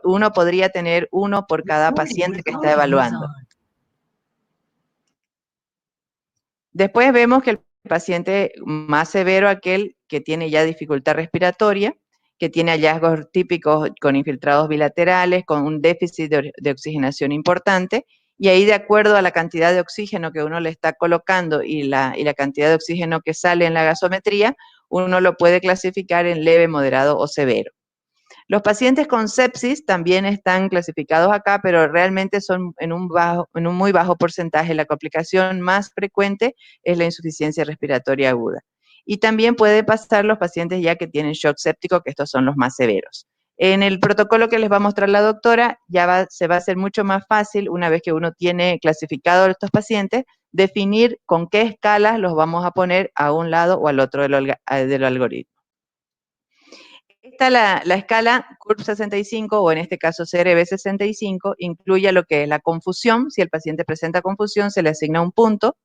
uno podría tener uno por cada paciente que está evaluando. Después vemos que el paciente más severo, aquel que tiene ya dificultad respiratoria, que tiene hallazgos típicos con infiltrados bilaterales, con un déficit de oxigenación importante, y ahí de acuerdo a la cantidad de oxígeno que uno le está colocando y la cantidad de oxígeno que sale en la gasometría, uno lo puede clasificar en leve, moderado o severo. Los pacientes con sepsis también están clasificados acá, pero realmente son en un muy bajo porcentaje. La complicación más frecuente es la insuficiencia respiratoria aguda. Y también puede pasar los pacientes ya que tienen shock séptico, que estos son los más severos. En el protocolo que les va a mostrar la doctora, se va a hacer mucho más fácil, una vez que uno tiene clasificado a estos pacientes, definir con qué escalas los vamos a poner a un lado o al otro del algoritmo. Esta la escala CURB 65, o en este caso CRB 65, incluye lo que es la confusión. Si el paciente presenta confusión, se le asigna un punto.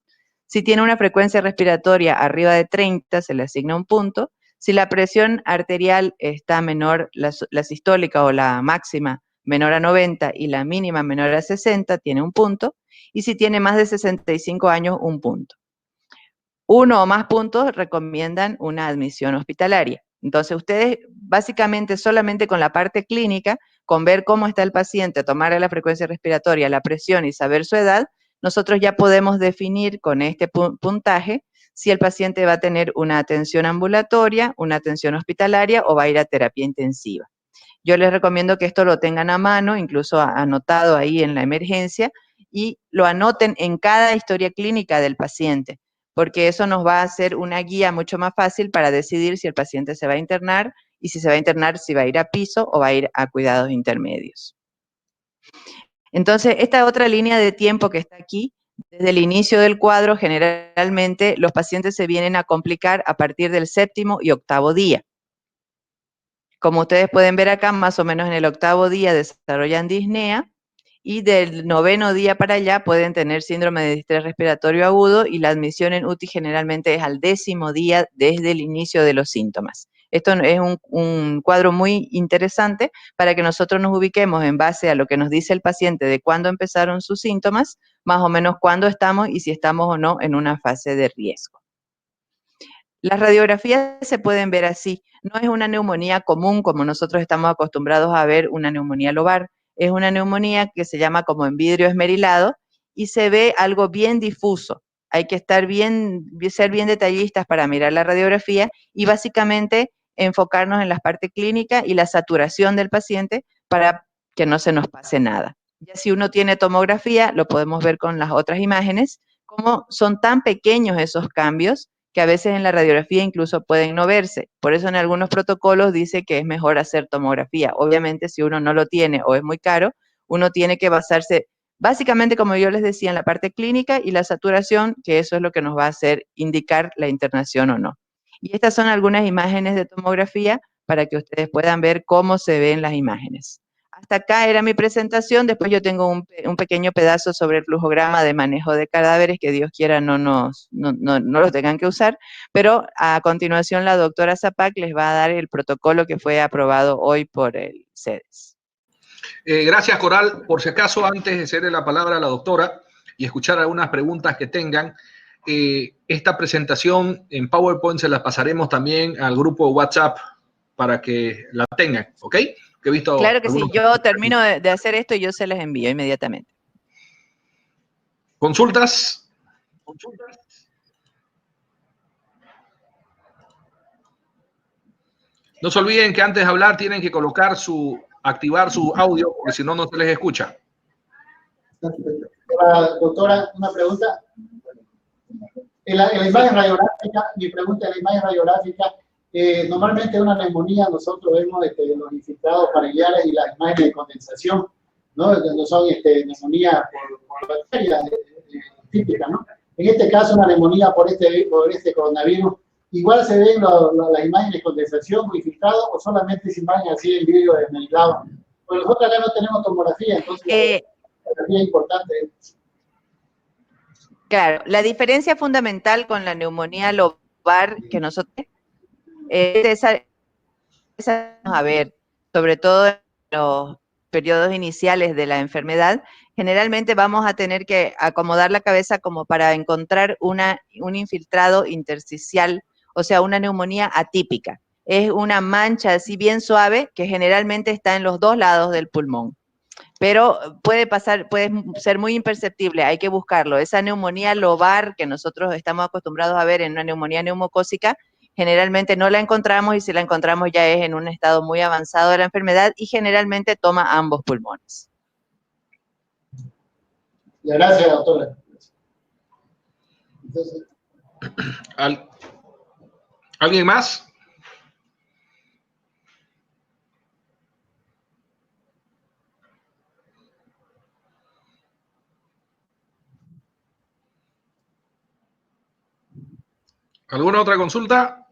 Si tiene una frecuencia respiratoria arriba de 30, se le asigna un punto. Si la presión arterial está menor, la sistólica o la máxima menor a 90 y la mínima menor a 60, tiene un punto. Y si tiene más de 65 años, un punto. Uno o más puntos recomiendan una admisión hospitalaria. Entonces, ustedes básicamente solamente con la parte clínica, con ver cómo está el paciente, tomar la frecuencia respiratoria, la presión y saber su edad, nosotros ya podemos definir con este puntaje si el paciente va a tener una atención ambulatoria, una atención hospitalaria o va a ir a terapia intensiva. Yo les recomiendo que esto lo tengan a mano, incluso anotado ahí en la emergencia, y lo anoten en cada historia clínica del paciente, porque eso nos va a hacer una guía mucho más fácil para decidir si el paciente se va a internar, y si se va a internar, si va a ir a piso o va a ir a cuidados intermedios. Entonces, esta otra línea de tiempo que está aquí, desde el inicio del cuadro, generalmente los pacientes se vienen a complicar a partir del 7º y 8º día. Como ustedes pueden ver acá, más o menos en el 8º día desarrollan disnea, y del 9º día para allá pueden tener síndrome de distrés respiratorio agudo, y la admisión en UTI generalmente es al 10º día desde el inicio de los síntomas. Esto es un cuadro muy interesante para que nosotros nos ubiquemos en base a lo que nos dice el paciente de cuándo empezaron sus síntomas, más o menos cuándo estamos y si estamos o no en una fase de riesgo. Las radiografías se pueden ver así. No es una neumonía común como nosotros estamos acostumbrados a ver una neumonía lobar. Es una neumonía que se llama como en vidrio esmerilado y se ve algo bien difuso. Hay que ser bien detallistas para mirar la radiografía y básicamente enfocarnos en la parte clínica y la saturación del paciente para que no se nos pase nada. Ya si uno tiene tomografía, lo podemos ver con las otras imágenes, cómo son tan pequeños esos cambios que a veces en la radiografía incluso pueden no verse. Por eso en algunos protocolos dice que es mejor hacer tomografía. Obviamente, si uno no lo tiene o es muy caro, uno tiene que basarse básicamente, como yo les decía, en la parte clínica y la saturación, que eso es lo que nos va a hacer indicar la internación o no. Y estas son algunas imágenes de tomografía para que ustedes puedan ver cómo se ven las imágenes. Hasta acá era mi presentación. Después yo tengo un pequeño pedazo sobre el flujograma de manejo de cadáveres, que Dios quiera no lo tengan que usar, pero a continuación la doctora Zapac les va a dar el protocolo que fue aprobado hoy por el CEDES. Gracias, Coral. Por si acaso, antes de cederle la palabra a la doctora y escuchar algunas preguntas que tengan, esta presentación en PowerPoint se las pasaremos también al grupo de WhatsApp para que la tengan, ¿ok? Que he visto claro que sí, yo termino de hacer esto y yo se les envío inmediatamente. ¿Consultas? No se olviden que antes de hablar tienen que activar su audio, porque si no, no se les escucha. Doctora, una pregunta. En la imagen radiográfica, mi pregunta en la imagen radiográfica, normalmente una neumonía nosotros vemos los infiltrados faringiales y las imágenes de condensación, ¿no? No son neumonías por bacterias típicas, ¿no? En este caso, una neumonía por este coronavirus, ¿igual se ven las imágenes de condensación o infiltrado o solamente se imagen así en vidrio desmerilado? Pues nosotros acá no tenemos tomografía, entonces la tomografía es importante. Claro, la diferencia fundamental con la neumonía lobar que nosotros a ver, sobre todo los periodos iniciales de la enfermedad, generalmente vamos a tener que acomodar la cabeza como para encontrar un infiltrado intersticial, o sea, una neumonía atípica. Es una mancha así bien suave que generalmente está en los 2 lados del pulmón. Pero puede ser muy imperceptible, hay que buscarlo. Esa neumonía lobar que nosotros estamos acostumbrados a ver en una neumonía neumocócica, generalmente no la encontramos, y si la encontramos ya es en un estado muy avanzado de la enfermedad y generalmente toma ambos pulmones. Gracias, doctora. Entonces, ¿alguien más? ¿Alguna otra consulta?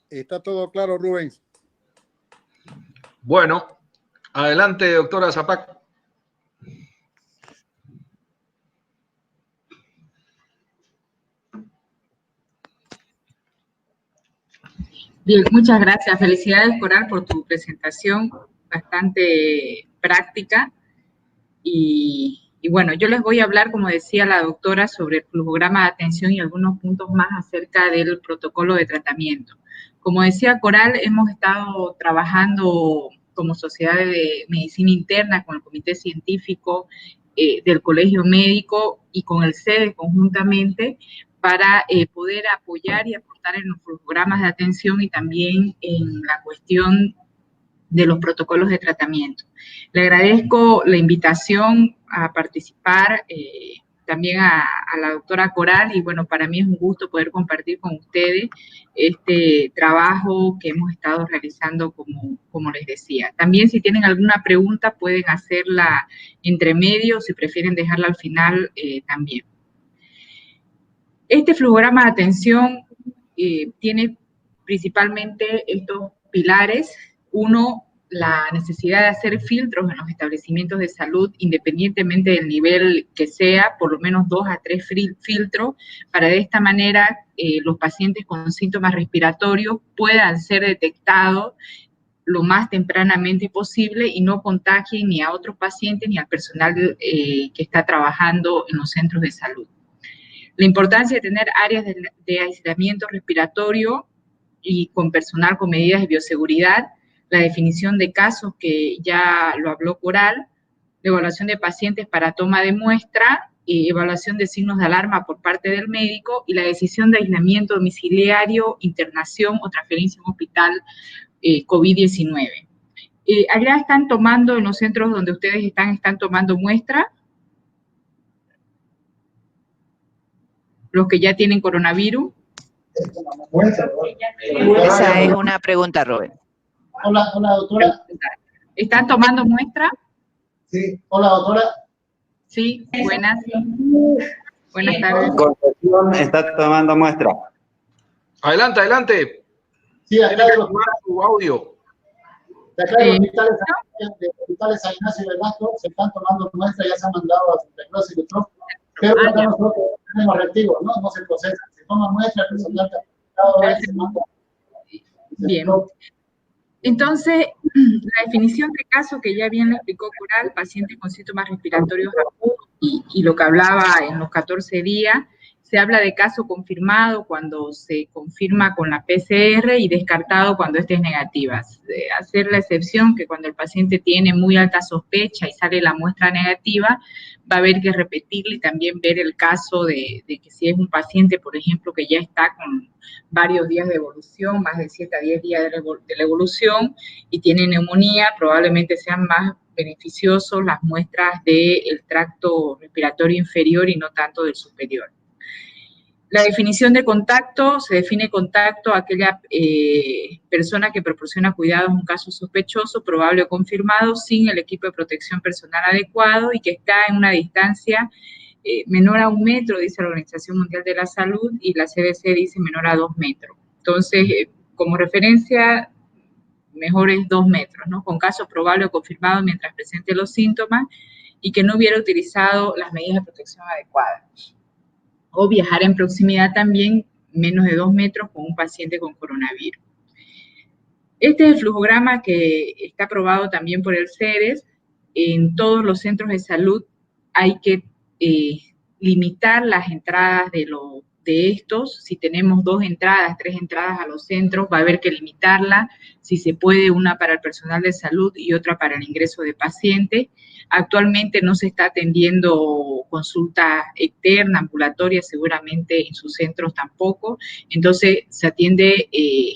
Está todo claro, Rubens. Bueno, adelante, doctora Zapac. Bien, muchas gracias. Felicidades, Coral, por tu presentación bastante práctica. Y bueno, yo les voy a hablar, como decía la doctora, sobre el flujograma de atención y algunos puntos más acerca del protocolo de tratamiento. Como decía Coral, hemos estado trabajando como Sociedad de Medicina Interna con el Comité Científico del Colegio Médico y con el CEDE conjuntamente para poder apoyar y aportar en los flojogramas de atención y también en la cuestión de los protocolos de tratamiento. Le agradezco la invitación a participar, también a la doctora Coral, y bueno, para mí es un gusto poder compartir con ustedes este trabajo que hemos estado realizando, como les decía. También, si tienen alguna pregunta, pueden hacerla entre medio, si prefieren dejarla al final, también. Este flujograma de atención tiene principalmente estos pilares. Uno, la necesidad de hacer filtros en los establecimientos de salud, independientemente del nivel que sea, por lo menos 2 a 3 filtros, para de esta manera los pacientes con síntomas respiratorios puedan ser detectados lo más tempranamente posible y no contagien ni a otros pacientes ni al personal que está trabajando en los centros de salud. La importancia de tener áreas de aislamiento respiratorio y con personal con medidas de bioseguridad, la definición de casos que ya lo habló Coral, la evaluación de pacientes para toma de muestra, evaluación de signos de alarma por parte del médico y la decisión de aislamiento domiciliario, internación o transferencia a un hospital COVID-19. Allá están tomando, en los centros donde ustedes están tomando muestra, los que ya tienen coronavirus. Esa es una pregunta, Rubén. Hola, doctora. ¿Están tomando muestra? Sí. Hola, doctora. Sí, buenas. Buenas tardes. Concepción está tomando muestra. Adelante, adelante. Sí, acá de los su audio. de hospitales San Ignacio de Velasco se están tomando muestras, ya se han mandado a Santa Cruz y Lutrón, pero acá nosotros tenemos reactivos, ¿no? No se procesan. Se toman muestras, el personal se manda. Bien. Entonces, la definición de caso que ya bien le explicó Coral, paciente con síntomas respiratorios agudos y lo que hablaba en los 14 días, se habla de caso confirmado cuando se confirma con la PCR y descartado cuando ésta es negativa. Hacer la excepción que cuando el paciente tiene muy alta sospecha y sale la muestra negativa, va a haber que repetirle y también ver el caso de que si es un paciente, por ejemplo, que ya está con varios días de evolución, más de 7 a 10 días de la evolución y tiene neumonía, probablemente sean más beneficiosos las muestras del tracto respiratorio inferior y no tanto del superior. La definición de contacto, se define contacto a aquella persona que proporciona cuidados en un caso sospechoso, probable o confirmado, sin el equipo de protección personal adecuado y que está en una distancia menor a 1 metro, dice la Organización Mundial de la Salud, y la CDC dice menor a 2 metros. Entonces, como referencia, mejor es 2 metros, ¿no? Con caso probable o confirmado mientras presente los síntomas y que no hubiera utilizado las medidas de protección adecuadas. O viajar en proximidad también, menos de 2 metros, con un paciente con coronavirus. Este es el flujograma que está aprobado también por el CEDES. En todos los centros de salud hay que limitar las entradas de estos. Si tenemos 2 entradas, 3 entradas a los centros, va a haber que limitarla. Si se puede, una para el personal de salud y otra para el ingreso de pacientes. Actualmente no se está atendiendo consulta externa, ambulatoria, seguramente en sus centros tampoco. Entonces se atiende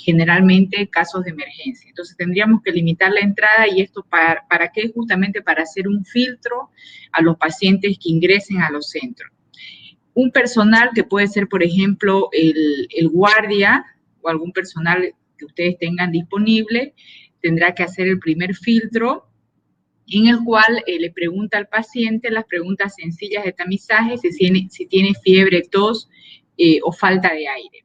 generalmente casos de emergencia. Entonces tendríamos que limitar la entrada, y esto ¿para qué? Justamente para hacer un filtro a los pacientes que ingresen a los centros. Un personal que puede ser, por ejemplo, el guardia o algún personal que ustedes tengan disponible, tendrá que hacer el primer filtro, en el cual le pregunta al paciente las preguntas sencillas de tamizaje, si tiene fiebre, tos o falta de aire.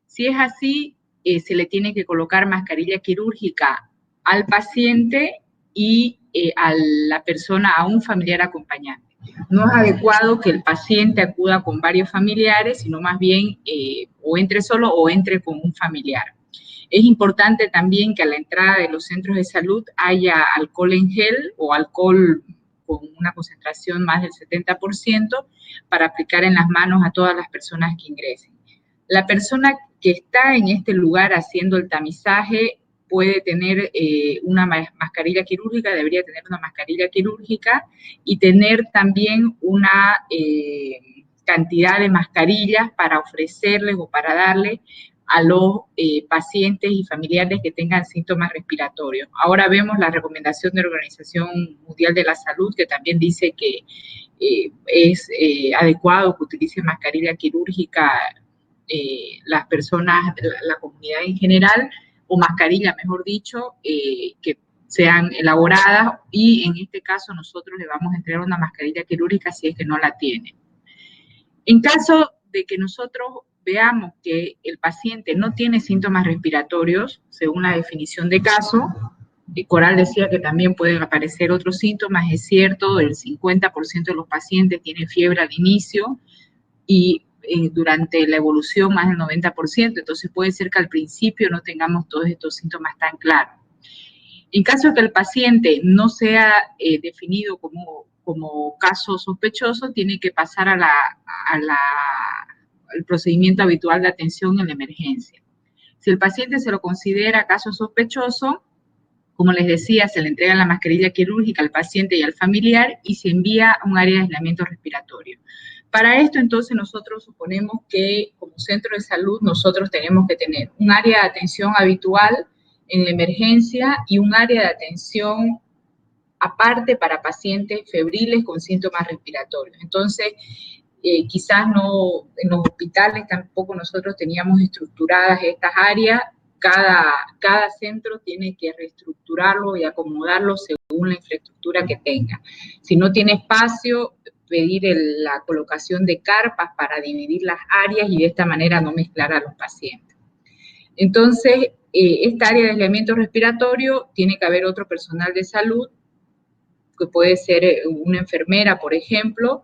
Si es así, se le tiene que colocar mascarilla quirúrgica al paciente y a la persona, a un familiar acompañante. No es adecuado que el paciente acuda con varios familiares, sino más bien o entre solo o entre con un familiar. Es importante también que a la entrada de los centros de salud haya alcohol en gel o alcohol con una concentración más del 70% para aplicar en las manos a todas las personas que ingresen. La persona que está en este lugar haciendo el tamizaje puede tener una mascarilla quirúrgica, debería tener una mascarilla quirúrgica y tener también una cantidad de mascarillas para ofrecerles o para darle a los pacientes y familiares que tengan síntomas respiratorios. Ahora vemos la recomendación de la Organización Mundial de la Salud, que también dice que es adecuado que utilicen mascarilla quirúrgica las personas, la comunidad en general, o mascarilla, mejor dicho, que sean elaboradas, y en este caso nosotros le vamos a entregar una mascarilla quirúrgica si es que no la tiene. En caso de que nosotros veamos que el paciente no tiene síntomas respiratorios, según la definición de caso, Coral decía que también pueden aparecer otros síntomas, es cierto, el 50% de los pacientes tienen fiebre al inicio y durante la evolución más del 90%, entonces puede ser que al principio no tengamos todos estos síntomas tan claros. En caso de que el paciente no sea definido como caso sospechoso, tiene que pasar al procedimiento habitual de atención en la emergencia. Si el paciente se lo considera caso sospechoso, como les decía, se le entrega la mascarilla quirúrgica al paciente y al familiar y se envía a un área de aislamiento respiratorio. Para esto, entonces, nosotros suponemos que como centro de salud nosotros tenemos que tener un área de atención habitual en la emergencia y un área de atención aparte para pacientes febriles con síntomas respiratorios. Entonces, quizás no, en los hospitales tampoco nosotros teníamos estructuradas estas áreas. Cada centro tiene que reestructurarlo y acomodarlo según la infraestructura que tenga. Si no tiene espacio, pedir la colocación de carpas para dividir las áreas y de esta manera no mezclar a los pacientes. Entonces, esta área de aislamiento respiratorio tiene que haber otro personal de salud, que puede ser una enfermera, por ejemplo,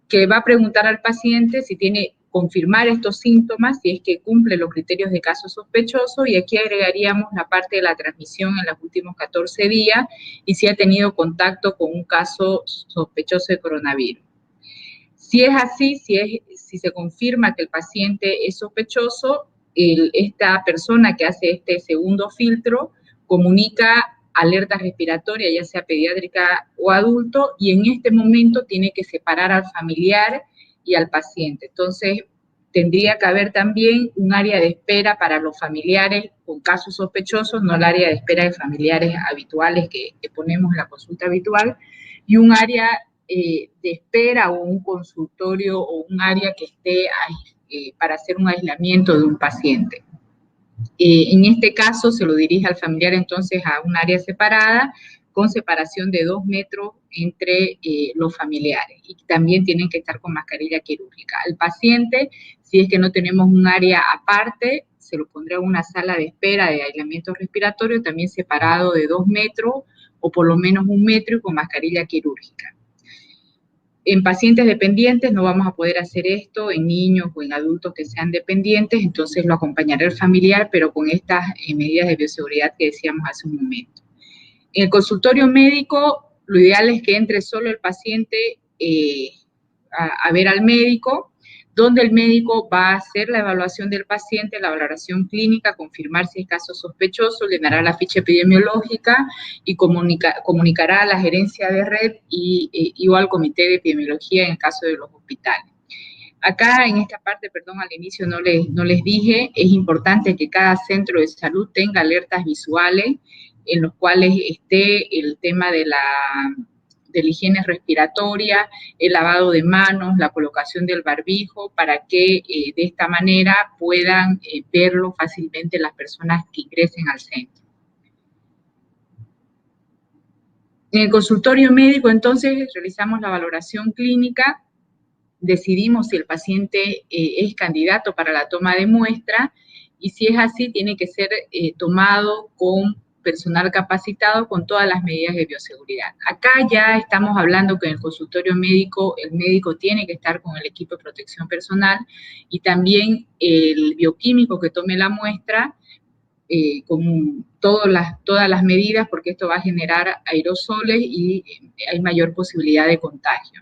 que va a preguntar al paciente si tiene confirmar estos síntomas, si es que cumple los criterios de caso sospechoso, y aquí agregaríamos la parte de la transmisión en los últimos 14 días y si ha tenido contacto con un caso sospechoso de coronavirus. Si es así, si se confirma que el paciente es sospechoso, esta persona que hace este segundo filtro comunica alerta respiratoria, ya sea pediátrica o adulto, y en este momento tiene que separar al familiar y al paciente. Entonces, tendría que haber también un área de espera para los familiares con casos sospechosos, no el área de espera de familiares habituales que ponemos en la consulta habitual, y un área de espera o un consultorio o un área que esté para hacer un aislamiento de un paciente. En este caso se lo dirige al familiar entonces a un área separada con separación de 2 metros entre los familiares, y también tienen que estar con mascarilla quirúrgica. Al paciente, si es que no tenemos un área aparte, se lo pondrá en una sala de espera de aislamiento respiratorio, también separado de 2 metros o por lo menos 1 metro y con mascarilla quirúrgica. En pacientes dependientes no vamos a poder hacer esto, en niños o en adultos que sean dependientes, entonces lo acompañará el familiar, pero con estas medidas de bioseguridad que decíamos hace un momento. En el consultorio médico, lo ideal es que entre solo el paciente a ver al médico, donde el médico va a hacer la evaluación del paciente, la valoración clínica, confirmar si es caso sospechoso, llenará la ficha epidemiológica y comunicará a la gerencia de red o al comité de epidemiología en el caso de los hospitales. Acá en esta parte, perdón, al inicio no les dije, es importante que cada centro de salud tenga alertas visuales en los cuales esté el tema de la higiene respiratoria, el lavado de manos, la colocación del barbijo, para que de esta manera puedan verlo fácilmente las personas que ingresen al centro. En el consultorio médico, entonces, realizamos la valoración clínica, decidimos si el paciente es candidato para la toma de muestra, y si es así, tiene que ser tomado con personal capacitado con todas las medidas de bioseguridad. Acá ya estamos hablando que en el consultorio médico, el médico tiene que estar con el equipo de protección personal, y también el bioquímico que tome la muestra con todas las medidas, porque esto va a generar aerosoles y hay mayor posibilidad de contagio.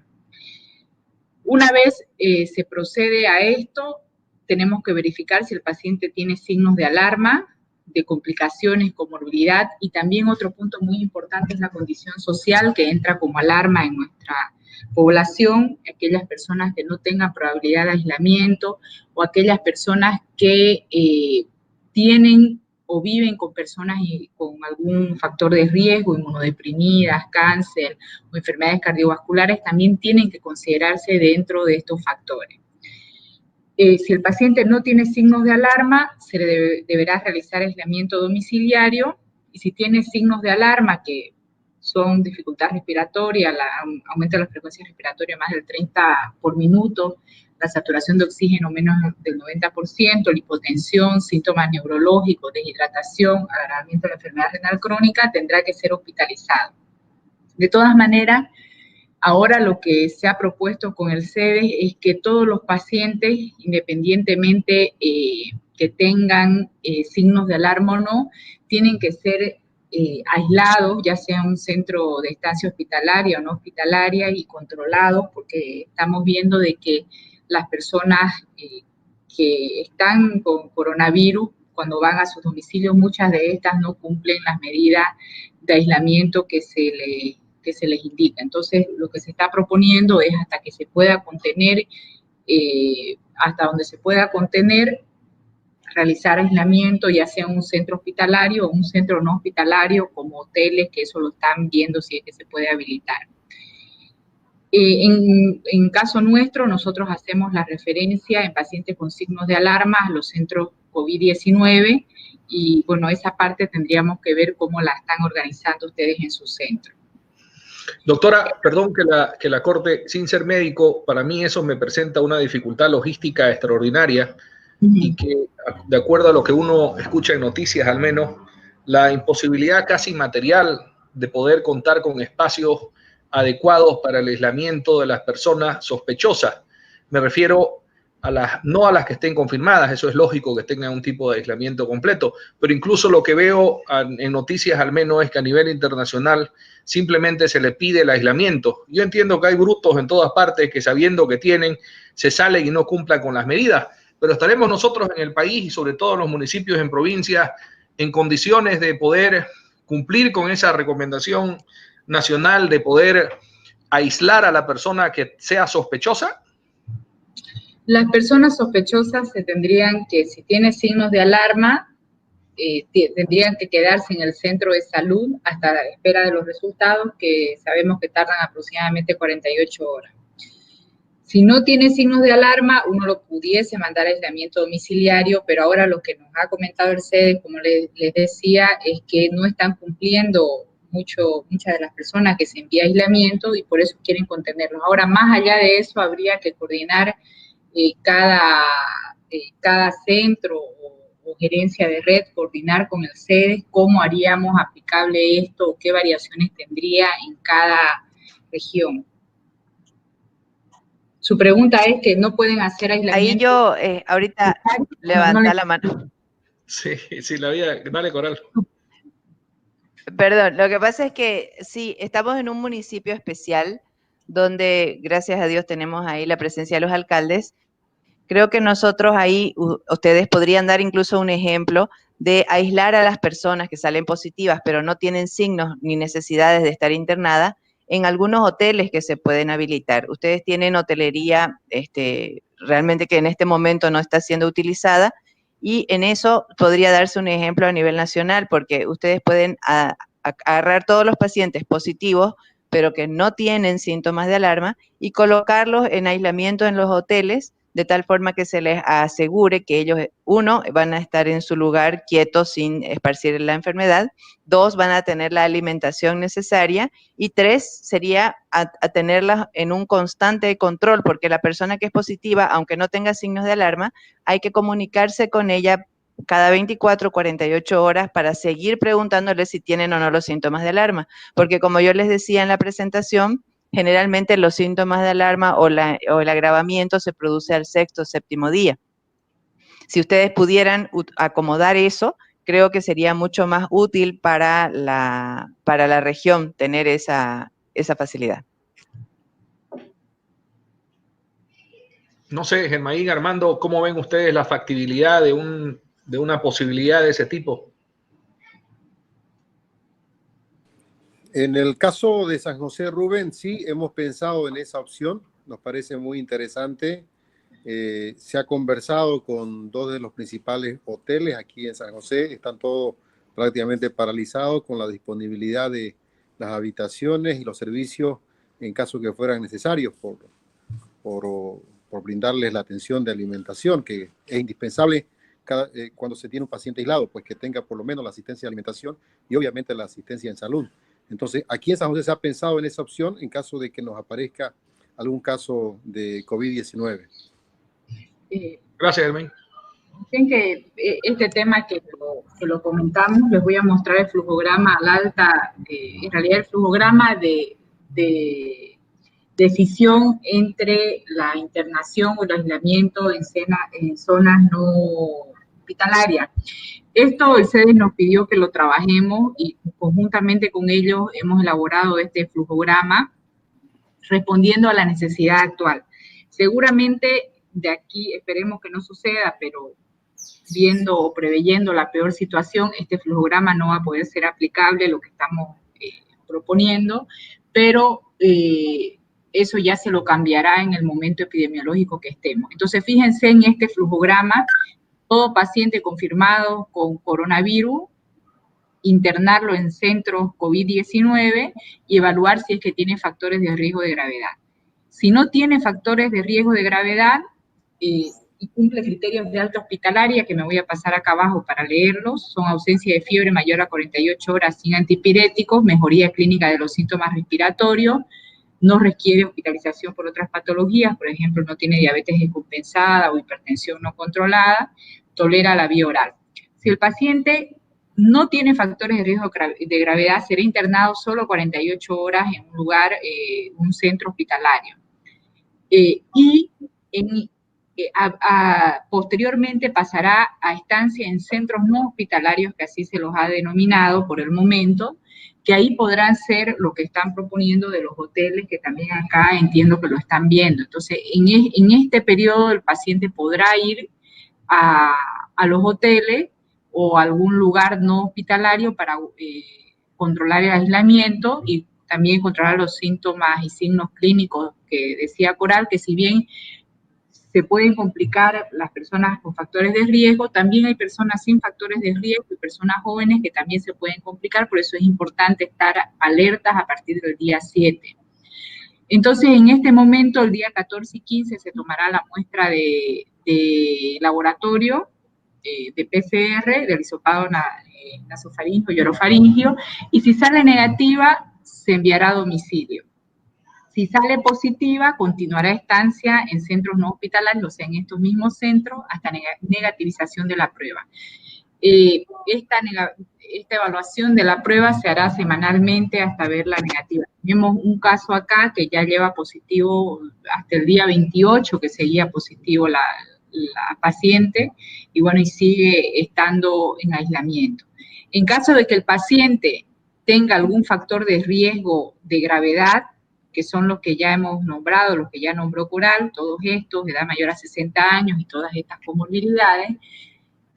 Una vez se procede a esto, tenemos que verificar si el paciente tiene signos de alarma, de complicaciones, comorbilidad, y también otro punto muy importante es la condición social que entra como alarma en nuestra población, aquellas personas que no tengan probabilidad de aislamiento o aquellas personas que tienen o viven con personas con algún factor de riesgo, inmunodeprimidas, cáncer o enfermedades cardiovasculares, también tienen que considerarse dentro de estos factores. Si el paciente no tiene signos de alarma, se le deberá realizar aislamiento domiciliario, y si tiene signos de alarma que son dificultad respiratoria, aumento de la frecuencia respiratoria más del 30 por minuto, la saturación de oxígeno menos del 90%, la hipotensión, síntomas neurológicos, deshidratación, agravamiento de la enfermedad renal crónica, tendrá que ser hospitalizado. De todas maneras, ahora lo que se ha propuesto con el CEDES es que todos los pacientes, independientemente que tengan signos de alarma o no, tienen que ser aislados, ya sea en un centro de estancia hospitalaria o no hospitalaria, y controlados, porque estamos viendo de que las personas que están con coronavirus, cuando van a sus domicilios, muchas de estas no cumplen las medidas de aislamiento que se les indica. Entonces, lo que se está proponiendo es hasta que se pueda contener, hasta donde se pueda contener, realizar aislamiento, ya sea en un centro hospitalario o un centro no hospitalario, como hoteles, que eso lo están viendo si es que se puede habilitar. En caso nuestro, nosotros hacemos la referencia en pacientes con signos de alarma a los centros COVID-19, y bueno, esa parte tendríamos que ver cómo la están organizando ustedes en su centro. Doctora, perdón que la corte, sin ser médico, para mí eso me presenta una dificultad logística extraordinaria, y que, de acuerdo a lo que uno escucha en noticias al menos, la imposibilidad casi material de poder contar con espacios adecuados para el aislamiento de las personas sospechosas. Me refiero no a las que estén confirmadas, eso es lógico que tengan un tipo de aislamiento completo, pero incluso lo que veo en noticias al menos es que a nivel internacional simplemente se le pide el aislamiento. Yo entiendo que hay brutos en todas partes que, sabiendo que tienen, se salen y no cumplan con las medidas, pero estaremos nosotros en el país, y sobre todo en los municipios, en provincias, en condiciones de poder cumplir con esa recomendación nacional de poder aislar a la persona que sea sospechosa. Las personas sospechosas se tendrían que, si tiene signos de alarma, tendrían que quedarse en el centro de salud hasta la espera de los resultados, que sabemos que tardan aproximadamente 48 horas. Si no tiene signos de alarma, uno lo pudiese mandar a aislamiento domiciliario, pero ahora lo que nos ha comentado el CEDES, como les decía, es que no están cumpliendo muchas de las personas que se envía a aislamiento, y por eso quieren contenerlos. Ahora, más allá de eso, habría que coordinar cada centro o gerencia de red, coordinar con el CEDES cómo haríamos aplicable esto, o qué variaciones tendría en cada región. Su pregunta es que no pueden hacer aislamiento. Ahí yo ahorita levanta la mano. Sí, sí, la vida. Dale, Coral. Perdón, lo que pasa es que sí, estamos en un municipio especial donde, gracias a Dios, tenemos ahí la presencia de los alcaldes. Creo que nosotros ahí, ustedes podrían dar incluso un ejemplo de aislar a las personas que salen positivas, pero no tienen signos ni necesidades de estar internadas, en algunos hoteles que se pueden habilitar. Ustedes tienen hotelería realmente que en este momento no está siendo utilizada, y en eso podría darse un ejemplo a nivel nacional, porque ustedes pueden agarrar todos los pacientes positivos, pero que no tienen síntomas de alarma, y colocarlos en aislamiento en los hoteles, de tal forma que se les asegure que ellos, uno, van a estar en su lugar quietos sin esparcir la enfermedad, dos, van a tener la alimentación necesaria, y tres, sería a tenerlas en un constante control, porque la persona que es positiva, aunque no tenga signos de alarma, hay que comunicarse con ella cada 24, 48 horas para seguir preguntándole si tienen o no los síntomas de alarma, porque como yo les decía en la presentación, generalmente los síntomas de alarma o el agravamiento se produce al sexto o séptimo día. Si ustedes pudieran acomodar eso, creo que sería mucho más útil para la región tener esa facilidad. No sé, Germain, Armando, ¿cómo ven ustedes la factibilidad de una posibilidad de ese tipo? En el caso de San José, Rubén, sí hemos pensado en esa opción, nos parece muy interesante. Se ha conversado con dos de los principales hoteles aquí en San José, están todos prácticamente paralizados con la disponibilidad de las habitaciones y los servicios en caso que fueran necesarios por brindarles la atención de alimentación, que es indispensable cuando se tiene un paciente aislado, pues que tenga por lo menos la asistencia de alimentación y obviamente la asistencia en salud. Entonces, aquí en San José se ha pensado en esa opción en caso de que nos aparezca algún caso de COVID-19. Gracias, Germain. Dicen que este tema que lo comentamos, les voy a mostrar el flujograma al alta, en realidad el flujograma de decisión entre la internación o el aislamiento en zonas no hospitalarias. Esto el CEDES nos pidió que lo trabajemos y conjuntamente con ellos hemos elaborado este flujograma respondiendo a la necesidad actual. Seguramente de aquí esperemos que no suceda, pero viendo o preveyendo la peor situación, este flujograma no va a poder ser aplicable, lo que estamos proponiendo, pero eso ya se lo cambiará en el momento epidemiológico que estemos. Entonces, fíjense en este flujograma, todo paciente confirmado con coronavirus, internarlo en centros COVID-19 y evaluar si es que tiene factores de riesgo de gravedad. Si no tiene factores de riesgo de gravedad y cumple criterios de alta hospitalaria, que me voy a pasar acá abajo para leerlos, son ausencia de fiebre mayor a 48 horas sin antipiréticos, mejoría clínica de los síntomas respiratorios, no requiere hospitalización por otras patologías, por ejemplo, no tiene diabetes descompensada o hipertensión no controlada, tolera la vía oral. Si el paciente no tiene factores de riesgo de gravedad, será internado solo 48 horas en un lugar, un centro hospitalario. Posteriormente pasará a estancia en centros no hospitalarios, que así se los ha denominado por el momento, que ahí podrán ser lo que están proponiendo de los hoteles, que también acá entiendo que lo están viendo. Entonces, en este periodo el paciente podrá ir a los hoteles o a algún lugar no hospitalario para controlar el aislamiento y también controlar los síntomas y signos clínicos que decía Coral, que si bien se pueden complicar las personas con factores de riesgo, también hay personas sin factores de riesgo y personas jóvenes que también se pueden complicar, por eso es importante estar alertas a partir del día 7. Entonces, en este momento, el día 14 y 15, se tomará la muestra de laboratorio de PCR, del hisopado nasofaringio y orofaringio, y si sale negativa, se enviará a domicilio. Si sale positiva, continuará estancia en centros no hospitalarios, o sea, en estos mismos centros, hasta negativización de la prueba. esta evaluación de la prueba se hará semanalmente hasta ver la negativa. Tenemos un caso acá que ya lleva positivo hasta el día 28, que seguía positivo la paciente, y bueno, y sigue estando en aislamiento. En caso de que el paciente tenga algún factor de riesgo de gravedad, que son los que ya hemos nombrado, los que ya nombró Coral, todos estos, edad mayor a 60 años y todas estas comorbilidades,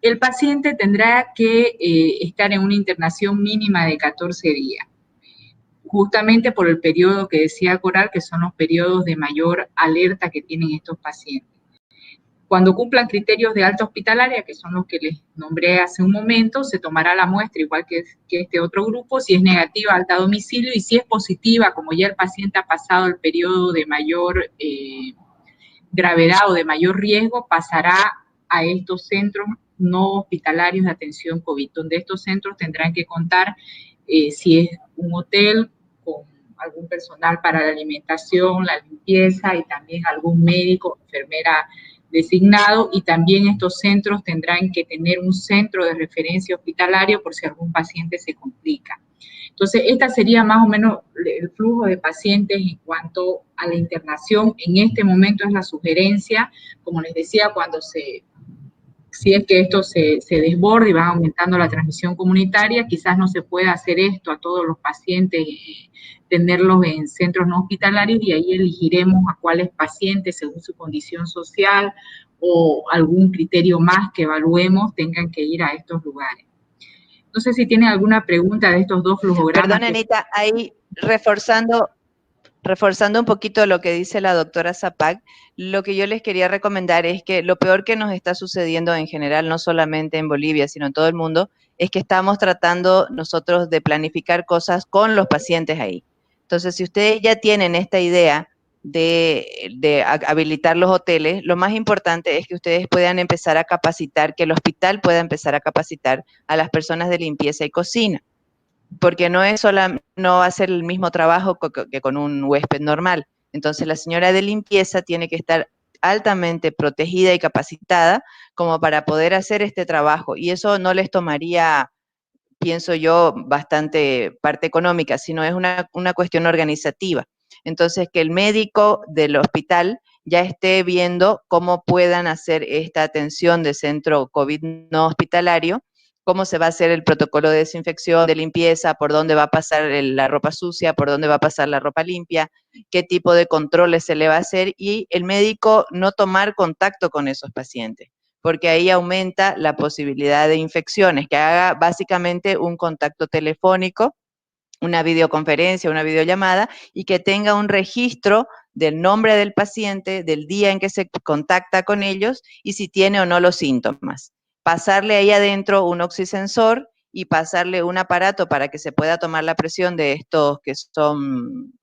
el paciente tendrá que estar en una internación mínima de 14 días, justamente por el periodo que decía Coral, que son los periodos de mayor alerta que tienen estos pacientes. Cuando cumplan criterios de alta hospitalaria, que son los que les nombré hace un momento, se tomará la muestra, igual que este otro grupo. Si es negativa, alta a domicilio, y si es positiva, como ya el paciente ha pasado el periodo de mayor gravedad o de mayor riesgo, pasará a estos centros no hospitalarios de atención COVID, donde estos centros tendrán que contar si es un hotel con algún personal para la alimentación, la limpieza y también algún médico, enfermera designado, y también estos centros tendrán que tener un centro de referencia hospitalario por si algún paciente se complica. Entonces, esta sería más o menos el flujo de pacientes en cuanto a la internación. En este momento es la sugerencia, como les decía, si es que esto se desborda y va aumentando la transmisión comunitaria, quizás no se pueda hacer esto a todos los pacientes, tenerlos en centros no hospitalarios, y ahí elegiremos a cuáles pacientes, según su condición social o algún criterio más que evaluemos, tengan que ir a estos lugares. No sé si tienen alguna pregunta de estos dos flujogramas. Perdón, Anita, ahí reforzando un poquito lo que dice la doctora Zapac, lo que yo les quería recomendar es que lo peor que nos está sucediendo en general, no solamente en Bolivia, sino en todo el mundo, es que estamos tratando nosotros de planificar cosas con los pacientes ahí. Entonces, si ustedes ya tienen esta idea de habilitar los hoteles, lo más importante es que ustedes puedan empezar a capacitar, que el hospital pueda empezar a capacitar a las personas de limpieza y cocina, porque no va a ser el mismo trabajo que con un huésped normal. Entonces la señora de limpieza tiene que estar altamente protegida y capacitada como para poder hacer este trabajo, y eso no les tomaría, pienso yo, bastante parte económica, sino es una cuestión organizativa. Entonces, que el médico del hospital ya esté viendo cómo puedan hacer esta atención de centro COVID no hospitalario, cómo se va a hacer el protocolo de desinfección, de limpieza, por dónde va a pasar la ropa sucia, por dónde va a pasar la ropa limpia, qué tipo de controles se le va a hacer, y el médico no tomar contacto con esos pacientes, porque ahí aumenta la posibilidad de infecciones, que haga básicamente un contacto telefónico, una videoconferencia, una videollamada, y que tenga un registro del nombre del paciente, del día en que se contacta con ellos y si tiene o no los síntomas. Pasarle ahí adentro un oxisensor y pasarle un aparato para que se pueda tomar la presión de estos que son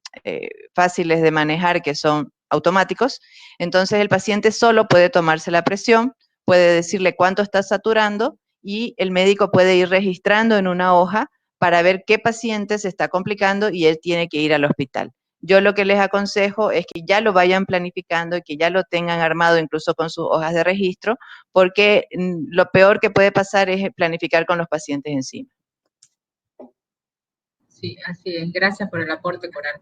fáciles de manejar, que son automáticos. Entonces el paciente solo puede tomarse la presión, puede decirle cuánto está saturando, y el médico puede ir registrando en una hoja para ver qué paciente se está complicando y él tiene que ir al hospital. Yo lo que les aconsejo es que ya lo vayan planificando y que ya lo tengan armado incluso con sus hojas de registro, porque lo peor que puede pasar es planificar con los pacientes encima. Sí, así es. Gracias por el aporte, Coral.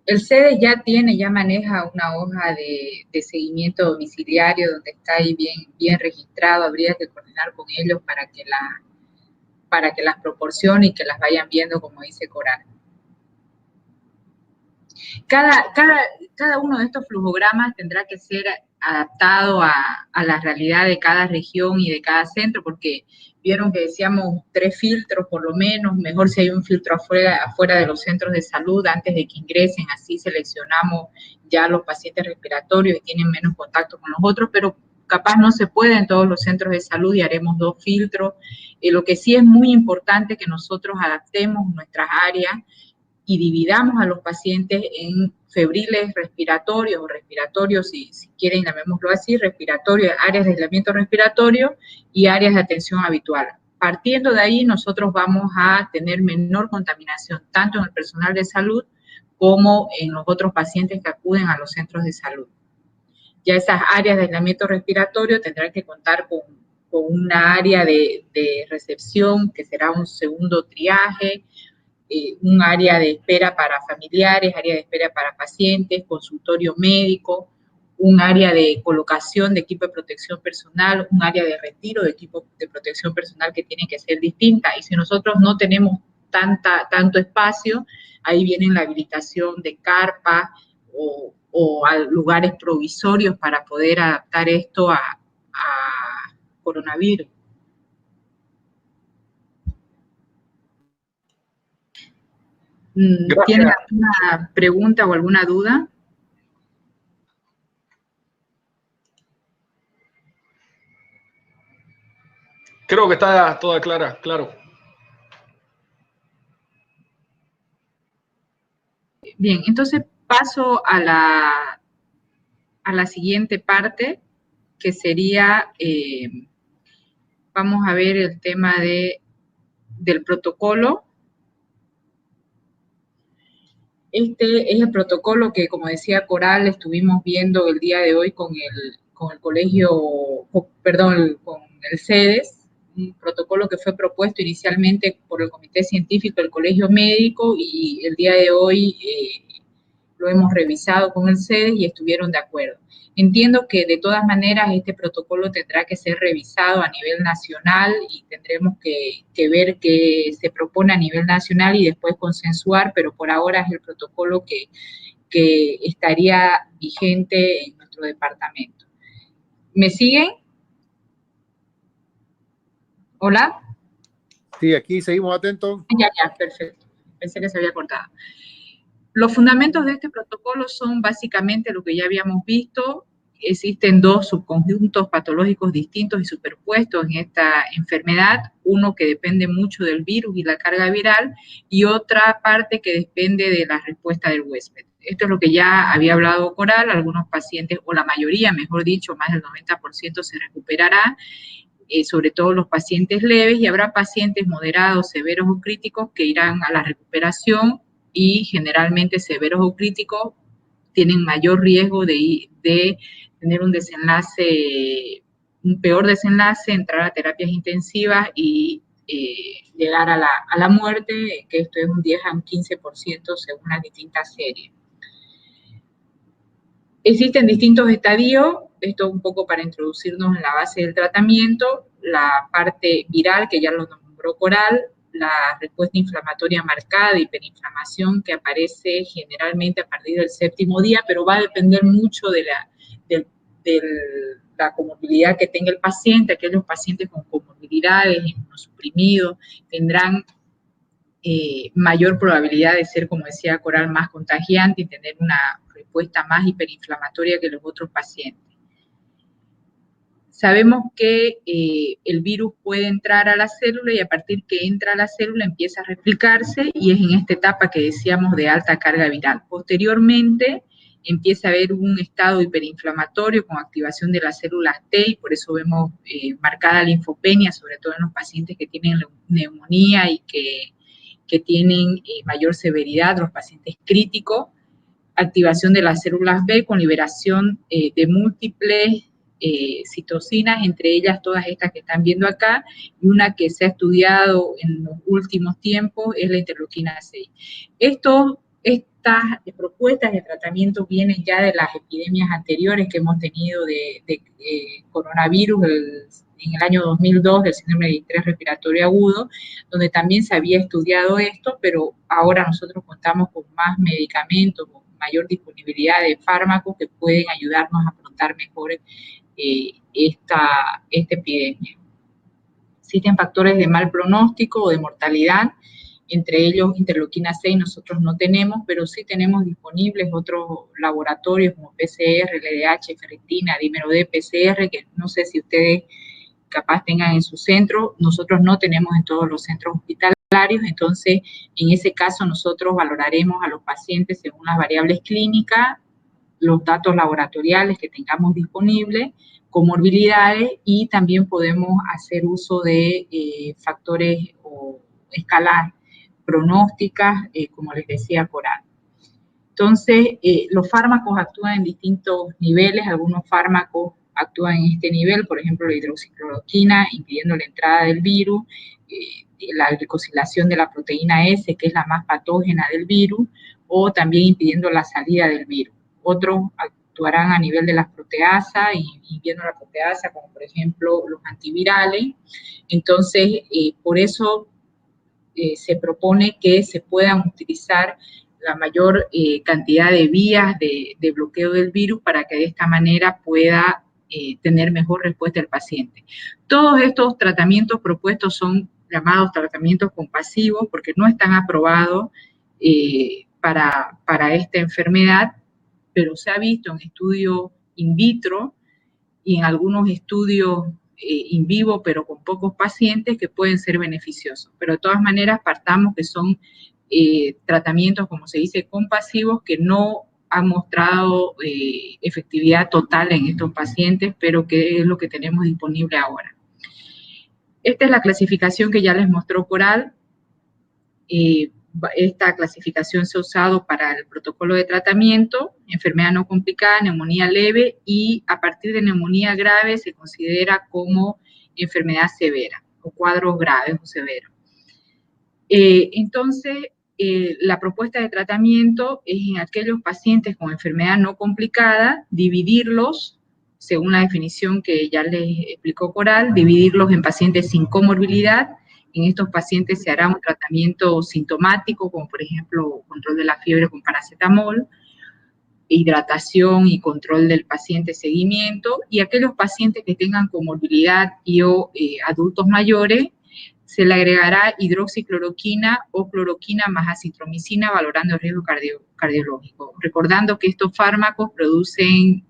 El CEDES ya maneja una hoja de seguimiento domiciliario donde está ahí bien registrado. Habría que coordinar con ellos para que las proporcione y que las vayan viendo, como dice Coral. Cada uno de estos flujogramas tendrá que ser adaptado a la realidad de cada región y de cada centro, porque vieron que decíamos 3 filtros por lo menos, mejor si hay un filtro afuera de los centros de salud antes de que ingresen, así seleccionamos ya los pacientes respiratorios y tienen menos contacto con los otros, pero capaz no se puede en todos los centros de salud y haremos 2 filtros. Lo que sí es muy importante que nosotros adaptemos nuestras áreas y dividamos a los pacientes en febriles respiratorios o respiratorios, si quieren llamémoslo así, respiratorios, áreas de aislamiento respiratorio y áreas de atención habitual. Partiendo de ahí, nosotros vamos a tener menor contaminación, tanto en el personal de salud como en los otros pacientes que acuden a los centros de salud. Ya esas áreas de aislamiento respiratorio tendrán que contar una área de recepción que será un segundo triaje, un área de espera para familiares, área de espera para pacientes, consultorio médico, un área de colocación de equipo de protección personal, un área de retiro de equipo de protección personal que tiene que ser distinta. Y si nosotros no tenemos tanto espacio, ahí viene la habilitación de carpa o a lugares provisorios para poder adaptar esto a coronavirus. ¿Tienen alguna pregunta o alguna duda? Creo que está toda clara, claro. Bien, entonces paso a la siguiente parte, que sería, vamos a ver el tema del protocolo. Este es el protocolo que, como decía Coral, estuvimos viendo el día de hoy con el colegio, perdón, con el CEDES, un protocolo que fue propuesto inicialmente por el Comité Científico del Colegio Médico, y el día de hoy lo hemos revisado con el CEDES y estuvieron de acuerdo. Entiendo que de todas maneras este protocolo tendrá que ser revisado a nivel nacional y tendremos que ver qué se propone a nivel nacional y después consensuar, pero por ahora es el protocolo que estaría vigente en nuestro departamento. ¿Me siguen? ¿Hola? Sí, aquí seguimos atentos. Ya, perfecto. Pensé que se había cortado. Los fundamentos de este protocolo son básicamente lo que ya habíamos visto. Existen dos subconjuntos patológicos distintos y superpuestos en esta enfermedad, uno que depende mucho del virus y la carga viral, y otra parte que depende de la respuesta del huésped. Esto es lo que ya había hablado Coral. Algunos pacientes, o la mayoría, mejor dicho, más del 90% se recuperará, sobre todo los pacientes leves, y habrá pacientes moderados, severos o críticos que irán a la recuperación, y generalmente severos o críticos tienen mayor riesgo de tener un desenlace, un peor desenlace, entrar a terapias intensivas y llegar a la muerte, que esto es un 10 a un 15% según las distintas series. Existen distintos estadios, esto un poco para introducirnos en la base del tratamiento: la parte viral, que ya lo nombró Coral, la respuesta inflamatoria marcada, hiperinflamación, que aparece generalmente a partir del 7º día, pero va a depender mucho de la comorbilidad que tenga el paciente. Aquellos pacientes con comorbilidades, inmunosuprimidos, tendrán mayor probabilidad de ser, como decía Coral, más contagiante y tener una respuesta más hiperinflamatoria que los otros pacientes. Sabemos que el virus puede entrar a la célula, y a partir que entra a la célula empieza a replicarse, y es en esta etapa que decíamos de alta carga viral. Posteriormente empieza a haber un estado hiperinflamatorio con activación de las células T, y por eso vemos marcada linfopenia, sobre todo en los pacientes que tienen neumonía y que tienen mayor severidad, los pacientes críticos. Activación de las células B con liberación de múltiples citocinas, entre ellas todas estas que están viendo acá, y una que se ha estudiado en los últimos tiempos es la interleuquina 6. Estas propuestas de tratamiento vienen ya de las epidemias anteriores que hemos tenido de coronavirus en el año 2002, del síndrome de distrés respiratorio agudo, donde también se había estudiado esto, pero ahora nosotros contamos con más medicamentos, con mayor disponibilidad de fármacos que pueden ayudarnos a afrontar mejor esta epidemia. Existen factores de mal pronóstico o de mortalidad, entre ellos interleuquina 6 nosotros no tenemos, pero sí tenemos disponibles otros laboratorios como PCR, LDH, ferritina, dímero D, PCR, que no sé si ustedes capaz tengan en su centro. Nosotros no tenemos en todos los centros hospitalarios, entonces en ese caso nosotros valoraremos a los pacientes según las variables clínicas, los datos laboratoriales que tengamos disponibles, comorbilidades, y también podemos hacer uso de factores o escalas pronósticas, como les decía Coral. Entonces, los fármacos actúan en distintos niveles. Algunos fármacos actúan en este nivel, por ejemplo, la hidroxicloroquina, impidiendo la entrada del virus, la glicosilación de la proteína S, que es la más patógena del virus, o también impidiendo la salida del virus. Otros actuarán a nivel de las proteasas, inhibiendo la proteasa, como por ejemplo los antivirales. Entonces, por eso se propone que se puedan utilizar la mayor cantidad de vías de bloqueo del virus para que de esta manera pueda tener mejor respuesta el paciente. Todos estos tratamientos propuestos son llamados tratamientos compasivos porque no están aprobados para esta enfermedad, pero se ha visto en estudios in vitro y en algunos estudios in vivo, pero con pocos pacientes, que pueden ser beneficiosos. Pero de todas maneras, partamos que son tratamientos, como se dice, compasivos, que no han mostrado efectividad total en estos pacientes, pero que es lo que tenemos disponible ahora. Esta es la clasificación que ya les mostró Coral. Esta clasificación se ha usado para el protocolo de tratamiento, enfermedad no complicada, neumonía leve, y a partir de neumonía grave se considera como enfermedad severa o cuadros graves o severos. Entonces, la propuesta de tratamiento es en aquellos pacientes con enfermedad no complicada, dividirlos, según la definición que ya les explicó Coral, dividirlos en pacientes sin comorbilidad. En estos pacientes se hará un tratamiento sintomático, como por ejemplo control de la fiebre con paracetamol, hidratación y control del paciente, seguimiento, y aquellos pacientes que tengan comorbilidad y o adultos mayores, se le agregará hidroxicloroquina o cloroquina más acitromicina, valorando el riesgo cardiológico. Recordando que estos fármacos producen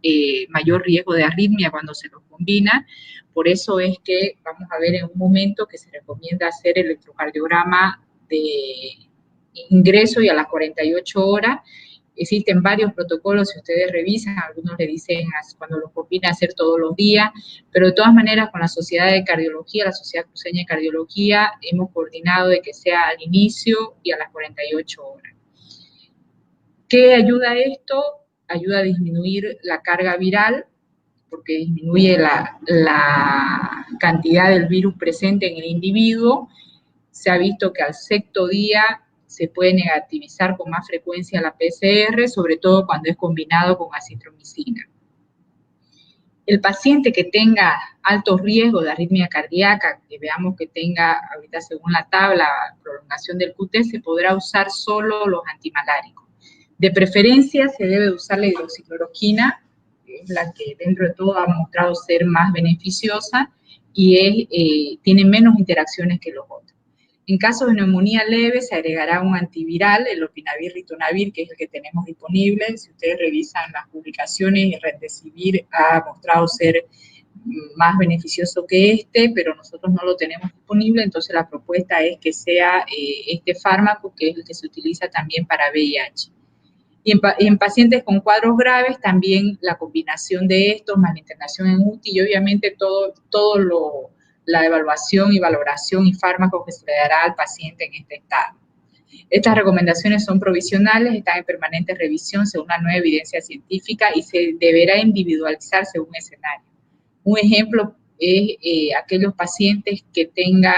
mayor riesgo de arritmia cuando se los combina. Por eso es que vamos a ver en un momento que se recomienda hacer el electrocardiograma de ingreso y a las 48 horas. Existen varios protocolos, si ustedes revisan, algunos le dicen cuando los combina hacer todos los días, pero de todas maneras con la Sociedad de Cardiología, la Sociedad Cruceña de Cardiología, hemos coordinado de que sea al inicio y a las 48 horas. ¿Qué ayuda a esto? Ayuda a disminuir la carga viral, porque disminuye la cantidad del virus presente en el individuo. Se ha visto que al sexto día se puede negativizar con más frecuencia la PCR, sobre todo cuando es combinado con acitromicina. El paciente que tenga alto riesgo de arritmia cardíaca, que veamos que tenga, ahorita según la tabla, prolongación del QT, se podrá usar solo los antimaláricos. De preferencia se debe usar la hidroxicloroquina, que es la que dentro de todo ha mostrado ser más beneficiosa y tiene menos interacciones que los otros. En caso de neumonía leve se agregará un antiviral, el lopinavir ritonavir, que es el que tenemos disponible. Si ustedes revisan las publicaciones, el Remdesivir ha mostrado ser más beneficioso que este, pero nosotros no lo tenemos disponible, entonces la propuesta es que sea este fármaco, que es el que se utiliza también para VIH. Y en pacientes con cuadros graves, también la combinación de estos, más la internación en UTI, y obviamente la evaluación y valoración y fármacos que se le dará al paciente en este estado. Estas recomendaciones son provisionales, están en permanente revisión según la nueva evidencia científica y se deberá individualizar según escenario. Un ejemplo es aquellos pacientes que tengan,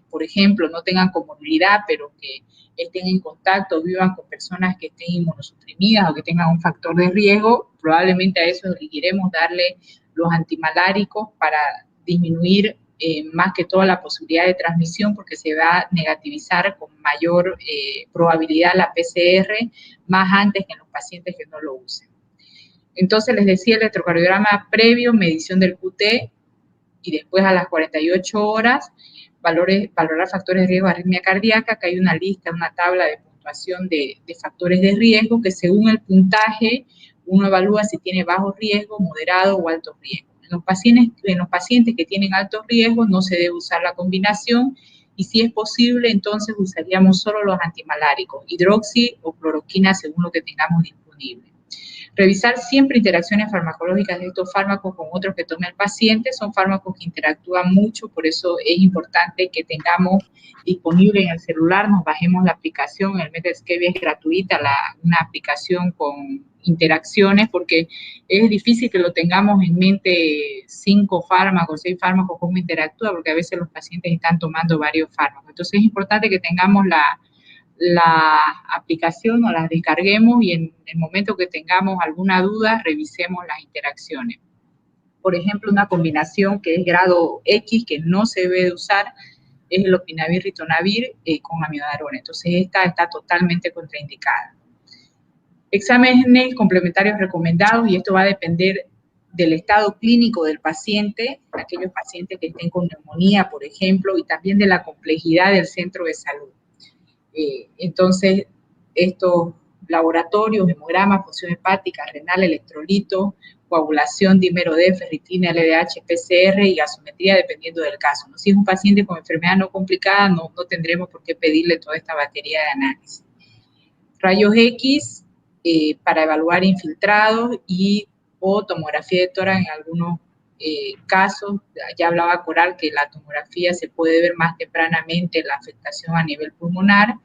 por ejemplo, no tengan comorbilidad, pero que estén en contacto, vivan con personas que estén inmunosuprimidas o que tengan un factor de riesgo, probablemente a eso elegiremos darle los antimaláricos para disminuir más que todo la posibilidad de transmisión, porque se va a negativizar con mayor probabilidad la PCR más antes que en los pacientes que no lo usen. Entonces les decía, el electrocardiograma previo, medición del QT, y después a las 48 horas valorar factores de riesgo de arritmia cardíaca. Acá hay una lista, una tabla de puntuación de factores de riesgo que según el puntaje uno evalúa si tiene bajo riesgo, moderado o alto riesgo. En los pacientes que tienen alto riesgo no se debe usar la combinación y si es posible entonces usaríamos solo los antimaláricos, hidroxi o cloroquina según lo que tengamos disponible. Revisar siempre interacciones farmacológicas de estos fármacos con otros que tome el paciente. Son fármacos que interactúan mucho, por eso es importante que tengamos disponible en el celular, nos bajemos la aplicación, el Medscape es gratuita, una aplicación con interacciones, porque es difícil que lo tengamos en mente 5 fármacos, 6 fármacos, cómo interactúa, porque a veces los pacientes están tomando varios fármacos. Entonces es importante que tengamos la aplicación o la descarguemos y en el momento que tengamos alguna duda, revisemos las interacciones. Por ejemplo, una combinación que es grado X, que no se debe de usar, es el lopinavir ritonavir con amiodarona. Entonces, esta está totalmente contraindicada. Exámenes complementarios recomendados, y esto va a depender del estado clínico del paciente, aquellos pacientes que estén con neumonía, por ejemplo, y también de la complejidad del centro de salud. Entonces, estos laboratorios, hemograma, función hepática, renal, electrolito, coagulación, dímero D, ferritina, LDH, PCR y gasometría, dependiendo del caso, ¿no? Si es un paciente con enfermedad no complicada, no tendremos por qué pedirle toda esta batería de análisis. Rayos X para evaluar infiltrados o tomografía de tórax en algunos casos. Ya hablaba Coral que la tomografía se puede ver más tempranamente la afectación a nivel pulmonar,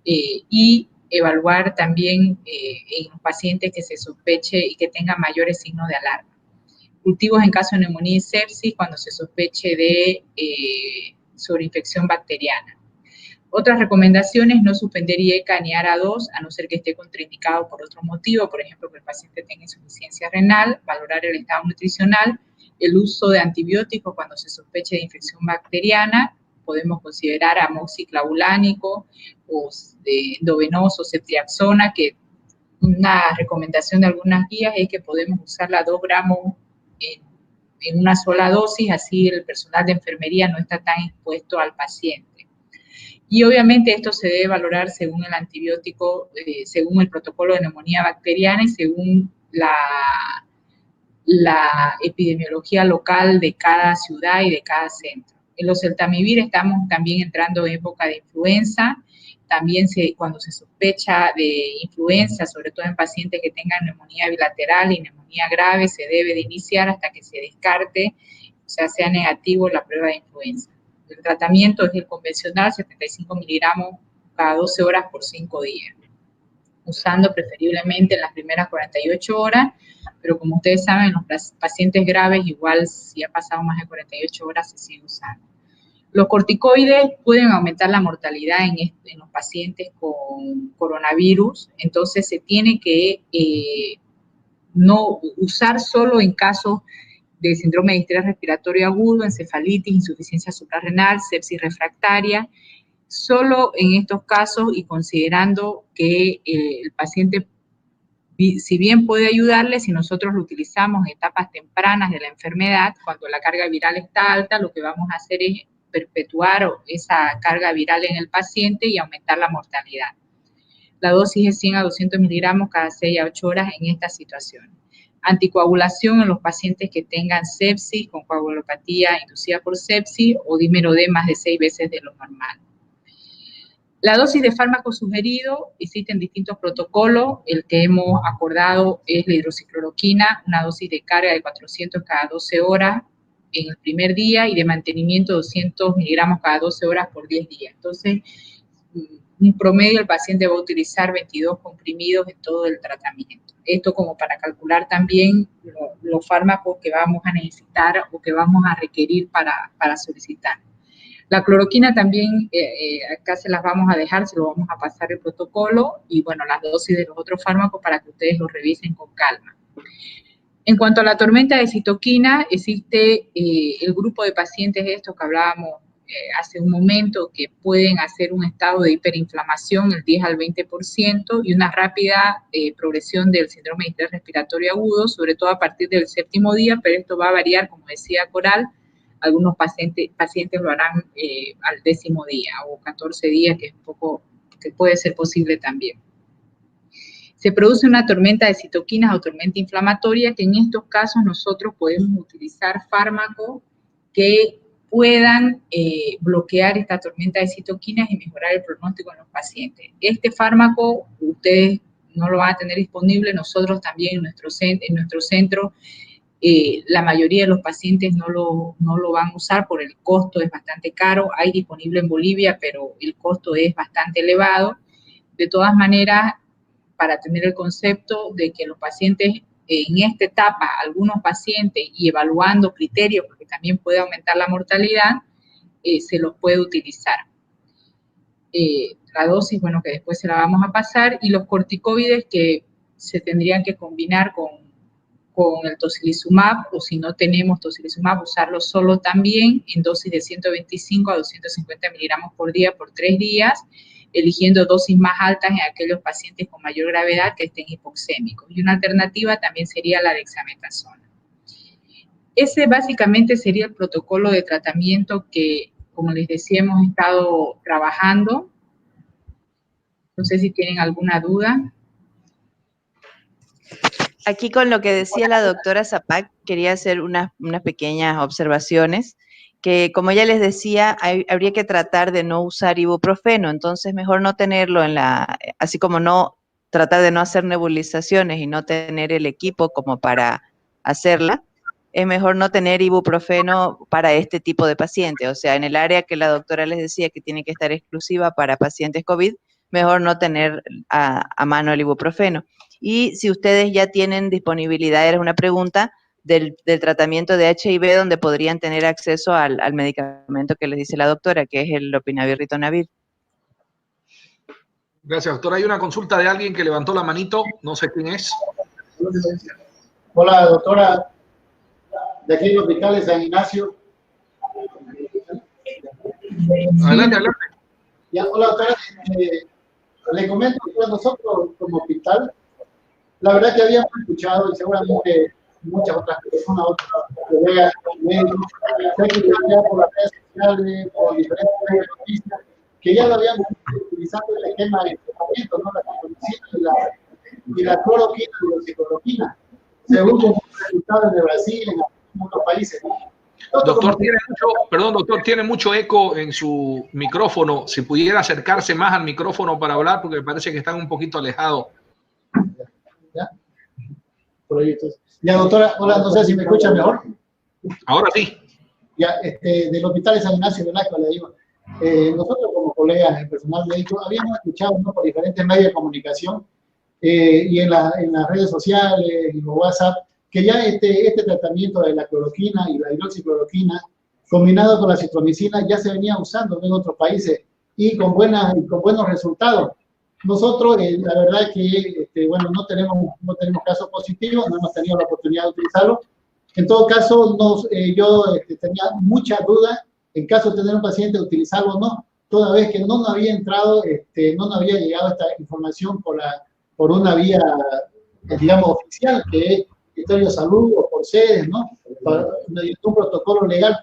y evaluar también en los pacientes que se sospeche y que tengan mayores signos de alarma. Cultivos en caso de neumonía y sepsis cuando se sospeche de sobreinfección bacteriana. Otras recomendaciones: no suspender IECA ni ARA2 a no ser que esté contraindicado por otro motivo, por ejemplo, que el paciente tenga insuficiencia renal, valorar el estado nutricional, el uso de antibióticos cuando se sospeche de infección bacteriana. Podemos considerar amoxiclavulánico o endovenoso, ceftriaxona, que una recomendación de algunas guías es que podemos usarla 2 gramos en una sola dosis, así el personal de enfermería no está tan expuesto al paciente. Y obviamente esto se debe valorar según el antibiótico, según el protocolo de neumonía bacteriana y según la epidemiología local de cada ciudad y de cada centro. En los oseltamivir estamos también entrando en época de influenza. También cuando se sospecha de influenza, sobre todo en pacientes que tengan neumonía bilateral y neumonía grave, se debe de iniciar hasta que se descarte, o sea negativo la prueba de influenza. El tratamiento es el convencional, 75 miligramos cada 12 horas por 5 días, usando preferiblemente en las primeras 48 horas, pero como ustedes saben, los pacientes graves, igual si ha pasado más de 48 horas, se sigue usando. Los corticoides pueden aumentar la mortalidad en los pacientes con coronavirus, entonces se tiene que no usar solo en casos de síndrome de distrés respiratorio agudo, encefalitis, insuficiencia suprarrenal, sepsis refractaria. Solo en estos casos y considerando que el paciente, si bien puede ayudarle, si nosotros lo utilizamos en etapas tempranas de la enfermedad, cuando la carga viral está alta, lo que vamos a hacer es perpetuar esa carga viral en el paciente y aumentar la mortalidad. La dosis es 100 a 200 miligramos cada 6 a 8 horas en esta situación. Anticoagulación en los pacientes que tengan sepsis con coagulopatía inducida por sepsis o dímero D más de 6 veces de lo normal. La dosis de fármaco sugerido, existen distintos protocolos. El que hemos acordado es la hidroxicloroquina, una dosis de carga de 400 cada 12 horas en el primer día y de mantenimiento 200 miligramos cada 12 horas por 10 días. Entonces, un promedio el paciente va a utilizar 22 comprimidos en todo el tratamiento. Esto como para calcular también los fármacos que vamos a necesitar o que vamos a requerir para solicitar. La cloroquina también, acá se las vamos a dejar, se lo vamos a pasar el protocolo y bueno, las dosis de los otros fármacos para que ustedes los revisen con calma. En cuanto a la tormenta de citoquina, existe el grupo de pacientes estos que hablábamos hace un momento, que pueden hacer un estado de hiperinflamación el 10 al 20% y una rápida progresión del síndrome de distrés respiratorio agudo, sobre todo a partir del 7º día, pero esto va a variar, como decía Coral. Algunos pacientes lo harán al 10º día o 14 días, que es un poco, que puede ser posible también. Se produce una tormenta de citoquinas o tormenta inflamatoria, que en estos casos nosotros podemos utilizar fármacos que puedan bloquear esta tormenta de citoquinas y mejorar el pronóstico en los pacientes. Este fármaco ustedes no lo van a tener disponible, nosotros también en nuestro centro la mayoría de los pacientes no lo van a usar por el costo, es bastante caro. Hay disponible en Bolivia, pero el costo es bastante elevado. De todas maneras, para tener el concepto de que los pacientes en esta etapa, algunos pacientes, y evaluando criterios, porque también puede aumentar la mortalidad, se los puede utilizar. La dosis, bueno, que después se la vamos a pasar, y los corticoides que se tendrían que combinar con el tocilizumab, o si no tenemos tocilizumab, usarlo solo también en dosis de 125 a 250 miligramos por día por 3 días, eligiendo dosis más altas en aquellos pacientes con mayor gravedad que estén hipoxémicos. Y una alternativa también sería la dexametasona. Ese básicamente sería el protocolo de tratamiento que, como les decía, hemos estado trabajando. No sé si tienen alguna duda. Aquí con lo que decía la doctora Zapac, quería hacer unas pequeñas observaciones, que como ya les decía, habría que tratar de no usar ibuprofeno, entonces mejor no tenerlo así como no tratar de no hacer nebulizaciones y no tener el equipo como para hacerla, es mejor no tener ibuprofeno para este tipo de pacientes, o sea, en el área que la doctora les decía que tiene que estar exclusiva para pacientes COVID, mejor no tener a mano el ibuprofeno. Y si ustedes ya tienen disponibilidad, era una pregunta, del tratamiento de HIV, donde podrían tener acceso al medicamento que les dice la doctora, que es el lopinavir ritonavir. Gracias, doctora. Hay una consulta de alguien que levantó la manito, no sé quién es. Hola, doctora, de aquí en el Hospital de San Ignacio. Adelante, adelante. Ya, hola, doctora, le comento que nosotros como hospital, la verdad que habíamos escuchado, y seguramente muchas otras personas, otros colegas médicos, por las redes sociales, por diferentes medios de noticias, que ya lo habíamos utilizado el esquema de tratamiento, ¿no? La citromicina y la cloroquina y la hidroxicloroquina, según los resultados de Brasil, en otros países. Doctor, doctor, tiene mucho eco en su micrófono. Si pudiera acercarse más al micrófono para hablar, porque me parece que están un poquito alejados. ¿Ya? Proyectos. Ya, doctora, hola, no sé si me escucha mejor. Ahora sí. Ya, del Hospital de San Ignacio, Velasco, le digo. Nosotros como colegas del personal médico habíamos escuchado, ¿no?, por diferentes medios de comunicación y en las redes sociales y los WhatsApp, que ya este tratamiento de la cloroquina y la hidroxicloroquina combinado con la citromicina ya se venía usando en otros países y con buenos resultados. Nosotros, la verdad que, bueno, no tenemos casos positivos, no hemos tenido la oportunidad de utilizarlo. En todo caso, yo tenía mucha duda en caso de tener un paciente, utilizarlo o no, toda vez que no nos había entrado, no nos había llegado esta información por una vía, digamos, oficial, que es Ministerio de Salud o por sedes, ¿no? Mediante un protocolo legal.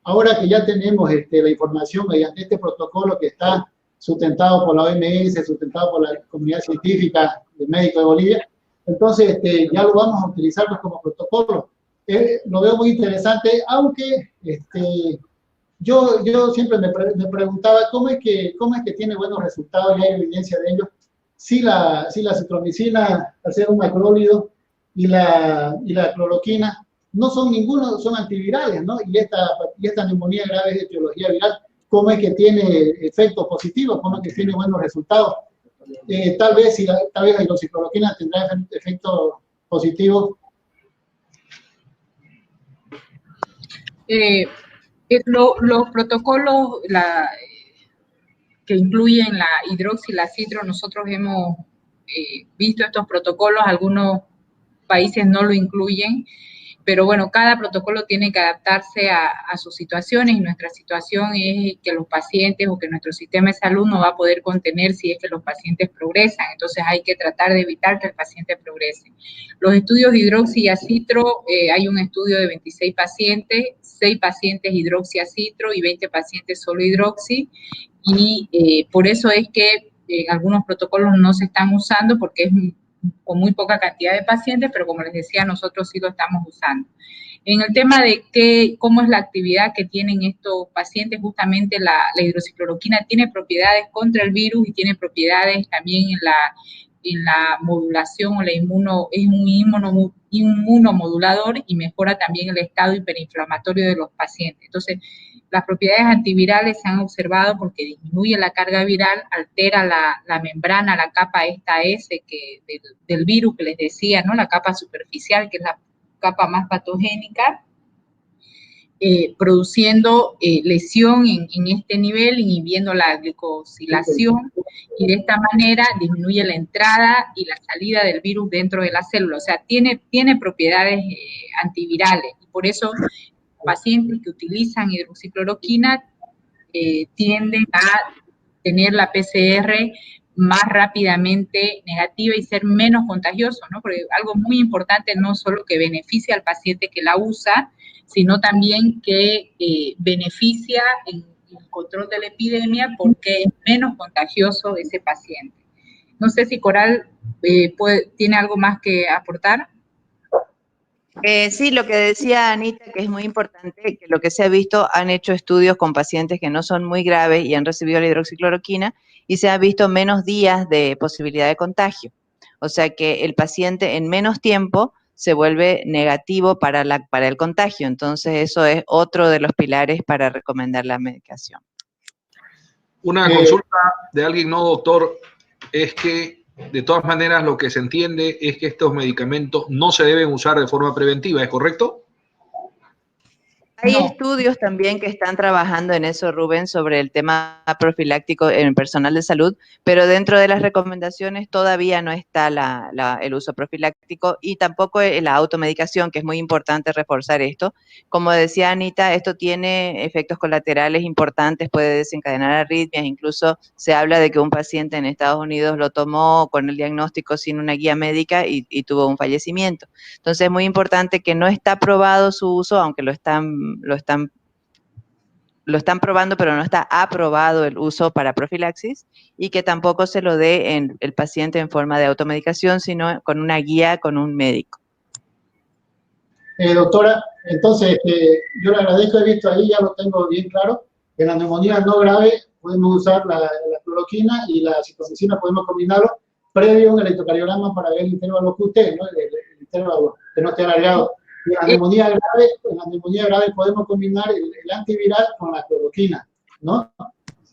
Ahora que ya tenemos la información mediante este protocolo que está sustentado por la OMS, sustentado por la Comunidad Científica de Médicos de Bolivia, entonces ya lo vamos a utilizar pues, como protocolo. Lo veo muy interesante, aunque yo siempre me preguntaba cómo es que tiene buenos resultados y hay evidencia de ello. Si la citromicina, al ser un macrólido, y la cloroquina no son son antivirales, ¿no? Y esta neumonía grave es de etiología viral. ¿Cómo es que tiene efectos positivos? ¿Cómo es que tiene buenos resultados? Tal vez la hidroxicloroquina tendrá efectos positivos. Los protocolos que incluyen la hidroxi y la citro, nosotros hemos visto estos protocolos, algunos países no lo incluyen, pero bueno, cada protocolo tiene que adaptarse a sus situaciones y nuestra situación es que los pacientes o que nuestro sistema de salud no va a poder contener si es que los pacientes progresan, entonces hay que tratar de evitar que el paciente progrese. Los estudios de hidroxi y acitro, hay un estudio de 26 pacientes, 6 pacientes hidroxi acitro y 20 pacientes solo hidroxi, y por eso es que algunos protocolos no se están usando porque es con muy poca cantidad de pacientes, pero como les decía, nosotros sí lo estamos usando. En el tema de cómo es la actividad que tienen estos pacientes, justamente la hidroxicloroquina tiene propiedades contra el virus y tiene propiedades también en la modulación o es un inmunomodulador y mejora también el estado hiperinflamatorio de los pacientes. Entonces, las propiedades antivirales se han observado porque disminuye la carga viral, altera la membrana, la capa esta S del virus que les decía, ¿no? La capa superficial, que es la capa más patogénica, produciendo lesión en este nivel, inhibiendo la glicosilación, y de esta manera disminuye la entrada y la salida del virus dentro de la célula. O sea, tiene propiedades antivirales, y por eso pacientes que utilizan hidroxicloroquina tienden a tener la PCR más rápidamente negativa y ser menos contagioso, ¿no? Porque algo muy importante, no solo que beneficia al paciente que la usa, sino también que beneficia en el control de la epidemia porque es menos contagioso ese paciente. No sé si Coral tiene algo más que aportar. Sí, lo que decía Anita, que es muy importante, que lo que se ha visto, han hecho estudios con pacientes que no son muy graves y han recibido la hidroxicloroquina, y se ha visto menos días de posibilidad de contagio. O sea que el paciente en menos tiempo se vuelve negativo para el contagio. Entonces eso es otro de los pilares para recomendar la medicación. Una consulta de alguien no doctor es que, de todas maneras, lo que se entiende es que estos medicamentos no se deben usar de forma preventiva, ¿es correcto? Hay estudios también que están trabajando en eso, Rubén, sobre el tema profiláctico en personal de salud, pero dentro de las recomendaciones todavía no está el uso profiláctico y tampoco la automedicación, que es muy importante reforzar esto. Como decía Anita, esto tiene efectos colaterales importantes, puede desencadenar arritmias, incluso se habla de que un paciente en Estados Unidos lo tomó con el diagnóstico sin una guía médica y tuvo un fallecimiento. Entonces es muy importante que no está aprobado su uso, aunque lo están probando, pero no está aprobado el uso para profilaxis, y que tampoco se lo dé el paciente en forma de automedicación, sino con una guía con un médico. Doctora, entonces yo le agradezco, he visto ahí, ya lo tengo bien claro, en la neumonía no grave podemos usar la cloroquina y la citromicina, podemos combinarlo previo a un electrocardiograma para ver el intervalo QT, ¿no? El intervalo que no esté alargado. Y en la neumonía grave podemos combinar el antiviral con la cloroquina, ¿no?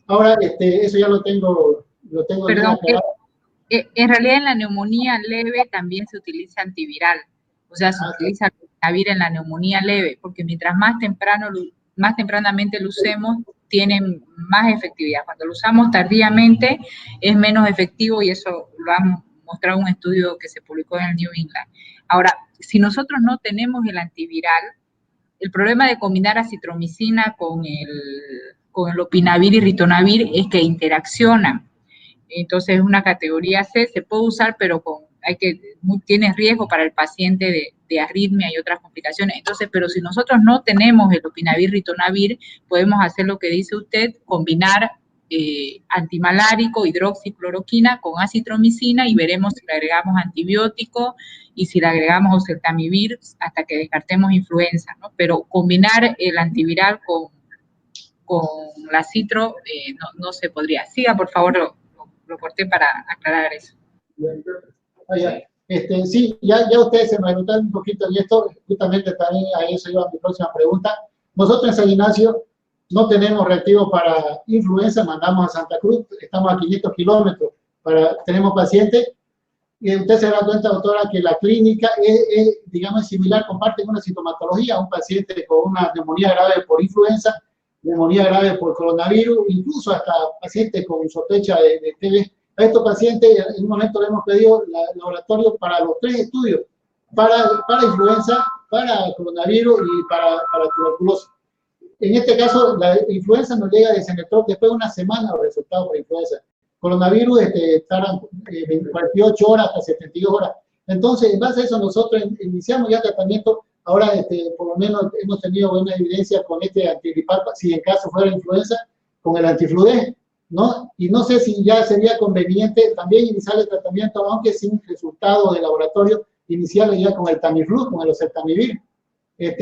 Ahora, eso ya lo tengo bien aclarado. En realidad en la neumonía leve también se utiliza antiviral, o sea, se utiliza Ritonavir en la neumonía leve, porque mientras más tempranamente lo usemos, tiene más efectividad. Cuando lo usamos tardíamente es menos efectivo, y eso lo ha mostrado un estudio que se publicó en el New England. Ahora, si nosotros no tenemos el antiviral, el problema de combinar acitromicina con el lopinavir y ritonavir es que interaccionan. Entonces es una categoría C, se puede usar, pero tiene riesgo para el paciente de arritmia y otras complicaciones. Entonces, pero si nosotros no tenemos el lopinavir, ritonavir, podemos hacer lo que dice usted, combinar antimalárico, hidroxicloroquina con acitromicina, y veremos si le agregamos antibiótico y si le agregamos oseltamivir hasta que descartemos influenza, ¿no? Pero combinar el antiviral con la citro no se podría. Siga, por favor, lo corté para aclarar eso. Sí, ya ustedes se me anotaron un poquito y esto, justamente también a eso iba mi próxima pregunta. Nosotros en San Ignacio no tenemos reactivo para influenza, mandamos a Santa Cruz, estamos a 500 kilómetros, tenemos pacientes, y usted se da cuenta, doctora, que la clínica es digamos, similar, comparten una sintomatología, un paciente con una neumonía grave por influenza, neumonía grave por coronavirus, incluso hasta pacientes con sospecha de TB. A estos pacientes, en un momento le hemos pedido laboratorio para los 3 estudios, para influenza, para coronavirus y para tuberculosis. En este caso, la influenza nos llega desde después de una semana los resultados por influenza. Coronavirus tardan 48 horas hasta 72 horas. Entonces, en base a eso, nosotros iniciamos ya tratamiento. Ahora, por lo menos, hemos tenido buena evidencia con este antigripal, si en caso fuera influenza, con el antifludes, ¿no? Y no sé si ya sería conveniente también iniciar el tratamiento, aunque sin resultado de laboratorio, iniciarlo ya con el Tamiflu, con el oseltamivir.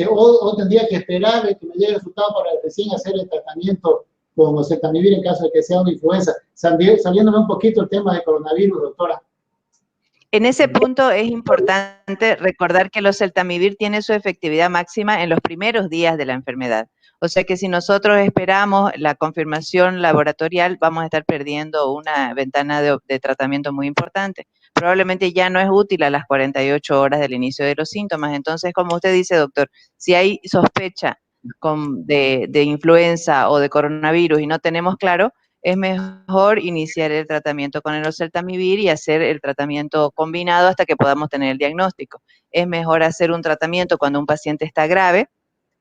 O tendría que esperar que me llegue el resultado para recién hacer el tratamiento con oseltamivir en caso de que sea una influenza. Saliéndome un poquito el tema de coronavirus, doctora. En ese punto es importante recordar que el oseltamivir tiene su efectividad máxima en los primeros días de la enfermedad. O sea que si nosotros esperamos la confirmación laboratorial, vamos a estar perdiendo una ventana de tratamiento muy importante. Probablemente ya no es útil a las 48 horas del inicio de los síntomas. Entonces, como usted dice, doctor, si hay sospecha de influenza o de coronavirus y no tenemos claro, es mejor iniciar el tratamiento con el oseltamivir y hacer el tratamiento combinado hasta que podamos tener el diagnóstico. Es mejor hacer un tratamiento cuando un paciente está grave.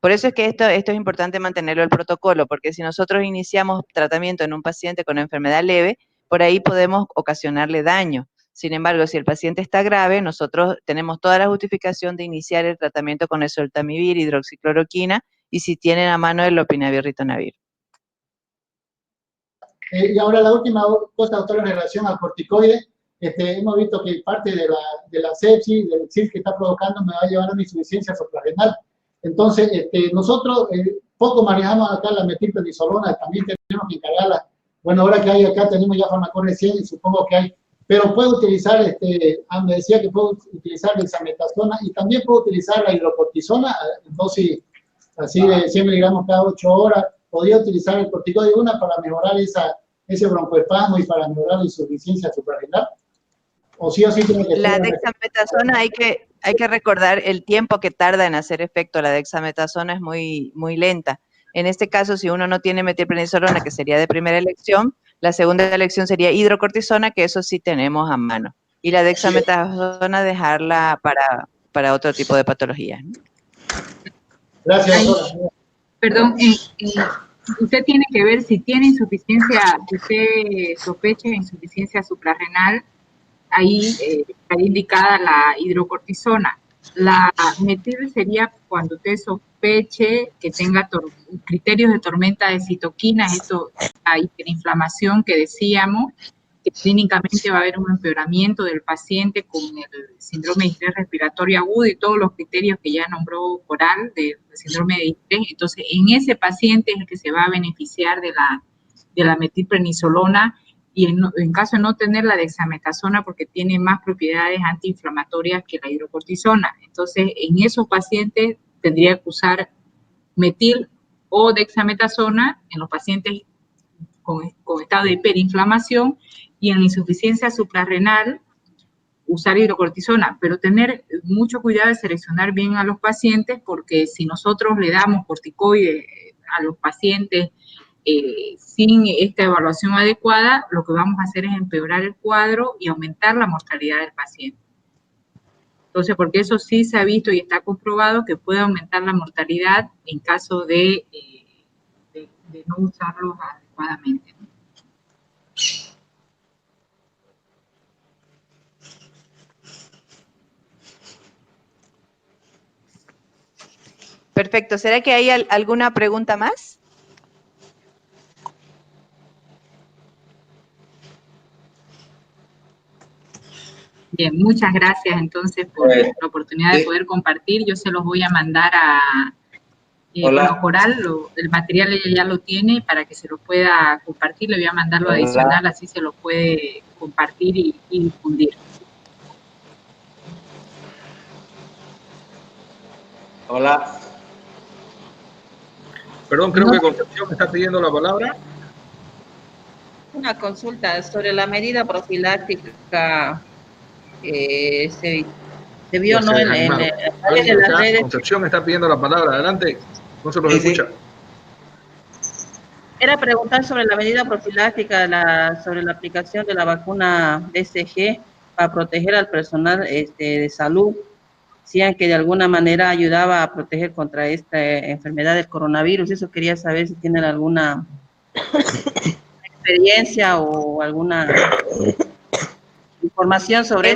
Por eso es que esto es importante mantenerlo el protocolo, porque si nosotros iniciamos tratamiento en un paciente con enfermedad leve, por ahí podemos ocasionarle daño. Sin embargo, si el paciente está grave, nosotros tenemos toda la justificación de iniciar el tratamiento con el oseltamivir, hidroxicloroquina, y si tienen a mano el lopinavir, ritonavir. Y ahora la última cosa, doctor, en relación al corticoide, hemos visto que parte de la sepsis, del SIDS que está provocando, me va a llevar a una insuficiencia suprarrenal. Entonces, nosotros poco manejamos acá la metilprednisolona, también tenemos que encargarla. Bueno, ahora que hay acá, tenemos ya Farmacorre 100 y supongo que hay, pero puedo utilizar, me decía que puedo utilizar dexametasona y también puedo utilizar la hidrocortisona, dosis así de 100 miligramos cada 8 horas. Podría utilizar el corticoide una para mejorar ese broncoespasmo y para mejorar la insuficiencia suprarrenal. O sí tiene que la dexametasona hay que recordar el tiempo que tarda en hacer efecto. La dexametasona es muy, muy lenta. En este caso, si uno no tiene metilprednisolona, que sería de primera elección, la segunda elección sería hidrocortisona, que eso sí tenemos a mano. Y la dexametasona dejarla para otro tipo de patologías, ¿no? Gracias, doctora. Perdón, usted tiene que ver si tiene insuficiencia, si usted sospecha de insuficiencia suprarrenal, ahí está indicada la hidrocortisona. La metil sería cuando usted sospeche que tenga criterios de tormenta de citoquinas, esto, la hiperinflamación que decíamos, que clínicamente va a haber un empeoramiento del paciente con el síndrome de distrés respiratorio agudo y todos los criterios que ya nombró Coral del síndrome de distrés. Entonces, en ese paciente es el que se va a beneficiar de la metilprednisolona, y en caso de no tener la dexametasona, porque tiene más propiedades antiinflamatorias que la hidrocortisona. Entonces, en esos pacientes tendría que usar metil o dexametasona en los pacientes con estado de hiperinflamación, y en insuficiencia suprarrenal usar hidrocortisona, pero tener mucho cuidado de seleccionar bien a los pacientes, porque si nosotros le damos corticoides a los pacientes sin esta evaluación adecuada, lo que vamos a hacer es empeorar el cuadro y aumentar la mortalidad del paciente. Entonces, porque eso sí se ha visto y está comprobado que puede aumentar la mortalidad en caso de no usarlos adecuadamente. Perfecto. ¿Será que hay alguna pregunta más? Bien, muchas gracias entonces por la oportunidad de poder compartir. Yo se los voy a mandar a bueno, Coral, el material ella ya lo tiene para que se lo pueda compartir. Le voy a mandar lo adicional, así se lo puede compartir y difundir. Hola. Perdón, creo que Concepción está pidiendo la palabra. Una consulta sobre la medida profiláctica se vio, Pues ¿no? En las redes. Concepción está pidiendo la palabra. Adelante, no se los escucha. Era preguntar sobre la medida profiláctica, sobre la aplicación de la vacuna BCG para proteger al personal de salud, decían que de alguna manera ayudaba a proteger contra esta enfermedad del coronavirus. Eso quería saber si tienen alguna experiencia o alguna información sobre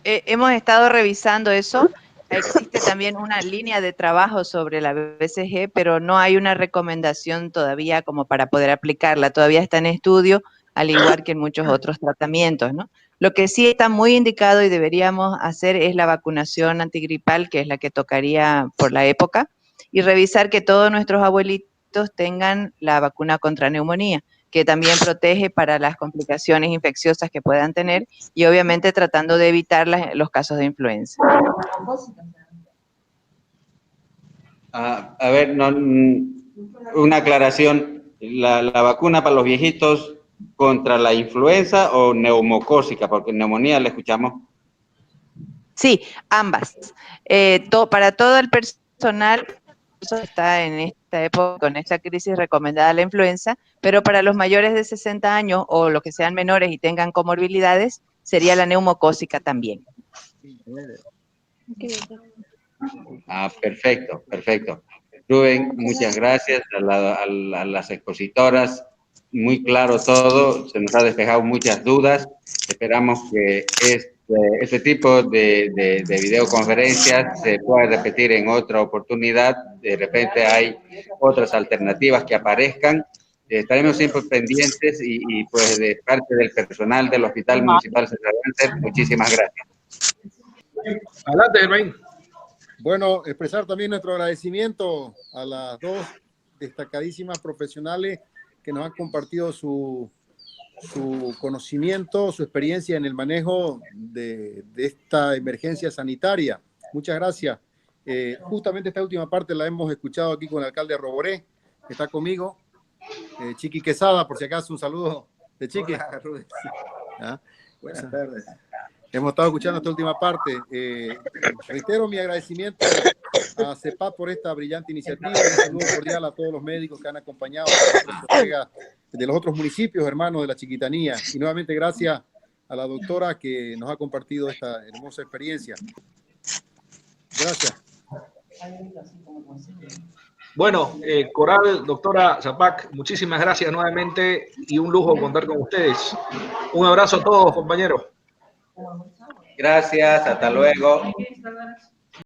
hemos estado revisando eso. Existe también una línea de trabajo sobre la BCG, pero no hay una recomendación todavía como para poder aplicarla. Todavía está en estudio, al igual que en muchos otros tratamientos, ¿no? Lo que sí está muy indicado y deberíamos hacer es la vacunación antigripal, que es la que tocaría por la época, y revisar que todos nuestros abuelitos tengan la vacuna contra neumonía, que también protege para las complicaciones infecciosas que puedan tener y obviamente tratando de evitar los casos de influenza. A ver, una aclaración. ¿La vacuna para los viejitos contra la influenza o neumocócica? Porque neumonía la escuchamos. Sí, ambas. Para todo el personal, eso está en esta época, con esta crisis recomendada la influenza, pero para los mayores de 60 años o los que sean menores y tengan comorbilidades, sería la neumocócica también. Perfecto, perfecto. Rubén, muchas gracias a las expositoras. Muy claro todo, se nos ha despejado muchas dudas. Esperamos que este tipo de videoconferencias se pueda repetir en otra oportunidad. De repente hay otras alternativas que aparezcan. Estaremos siempre pendientes y pues de parte del personal del Hospital Municipal César Banzer, muchísimas gracias. Adelante, Germain. Bueno, expresar también nuestro agradecimiento a las dos destacadísimas profesionales que nos han compartido su conocimiento, su experiencia en el manejo de esta emergencia sanitaria. Muchas gracias. Justamente esta última parte la hemos escuchado aquí con el alcalde Roboré, que está conmigo. Chiqui Quesada, por si acaso, un saludo de Chiqui. ¿Ah? Buenas tardes. Hemos estado escuchando esta última parte. Reitero mi agradecimiento a CEPAP por esta brillante iniciativa. Un saludo cordial a todos los médicos que han acompañado a nuestros colegas de los otros municipios, hermanos de la Chiquitanía. Y nuevamente gracias a la doctora que nos ha compartido esta hermosa experiencia. Gracias. Bueno, Coral, doctora Zapac, muchísimas gracias nuevamente y un lujo contar con ustedes. Un abrazo a todos, compañeros. Gracias, hasta luego.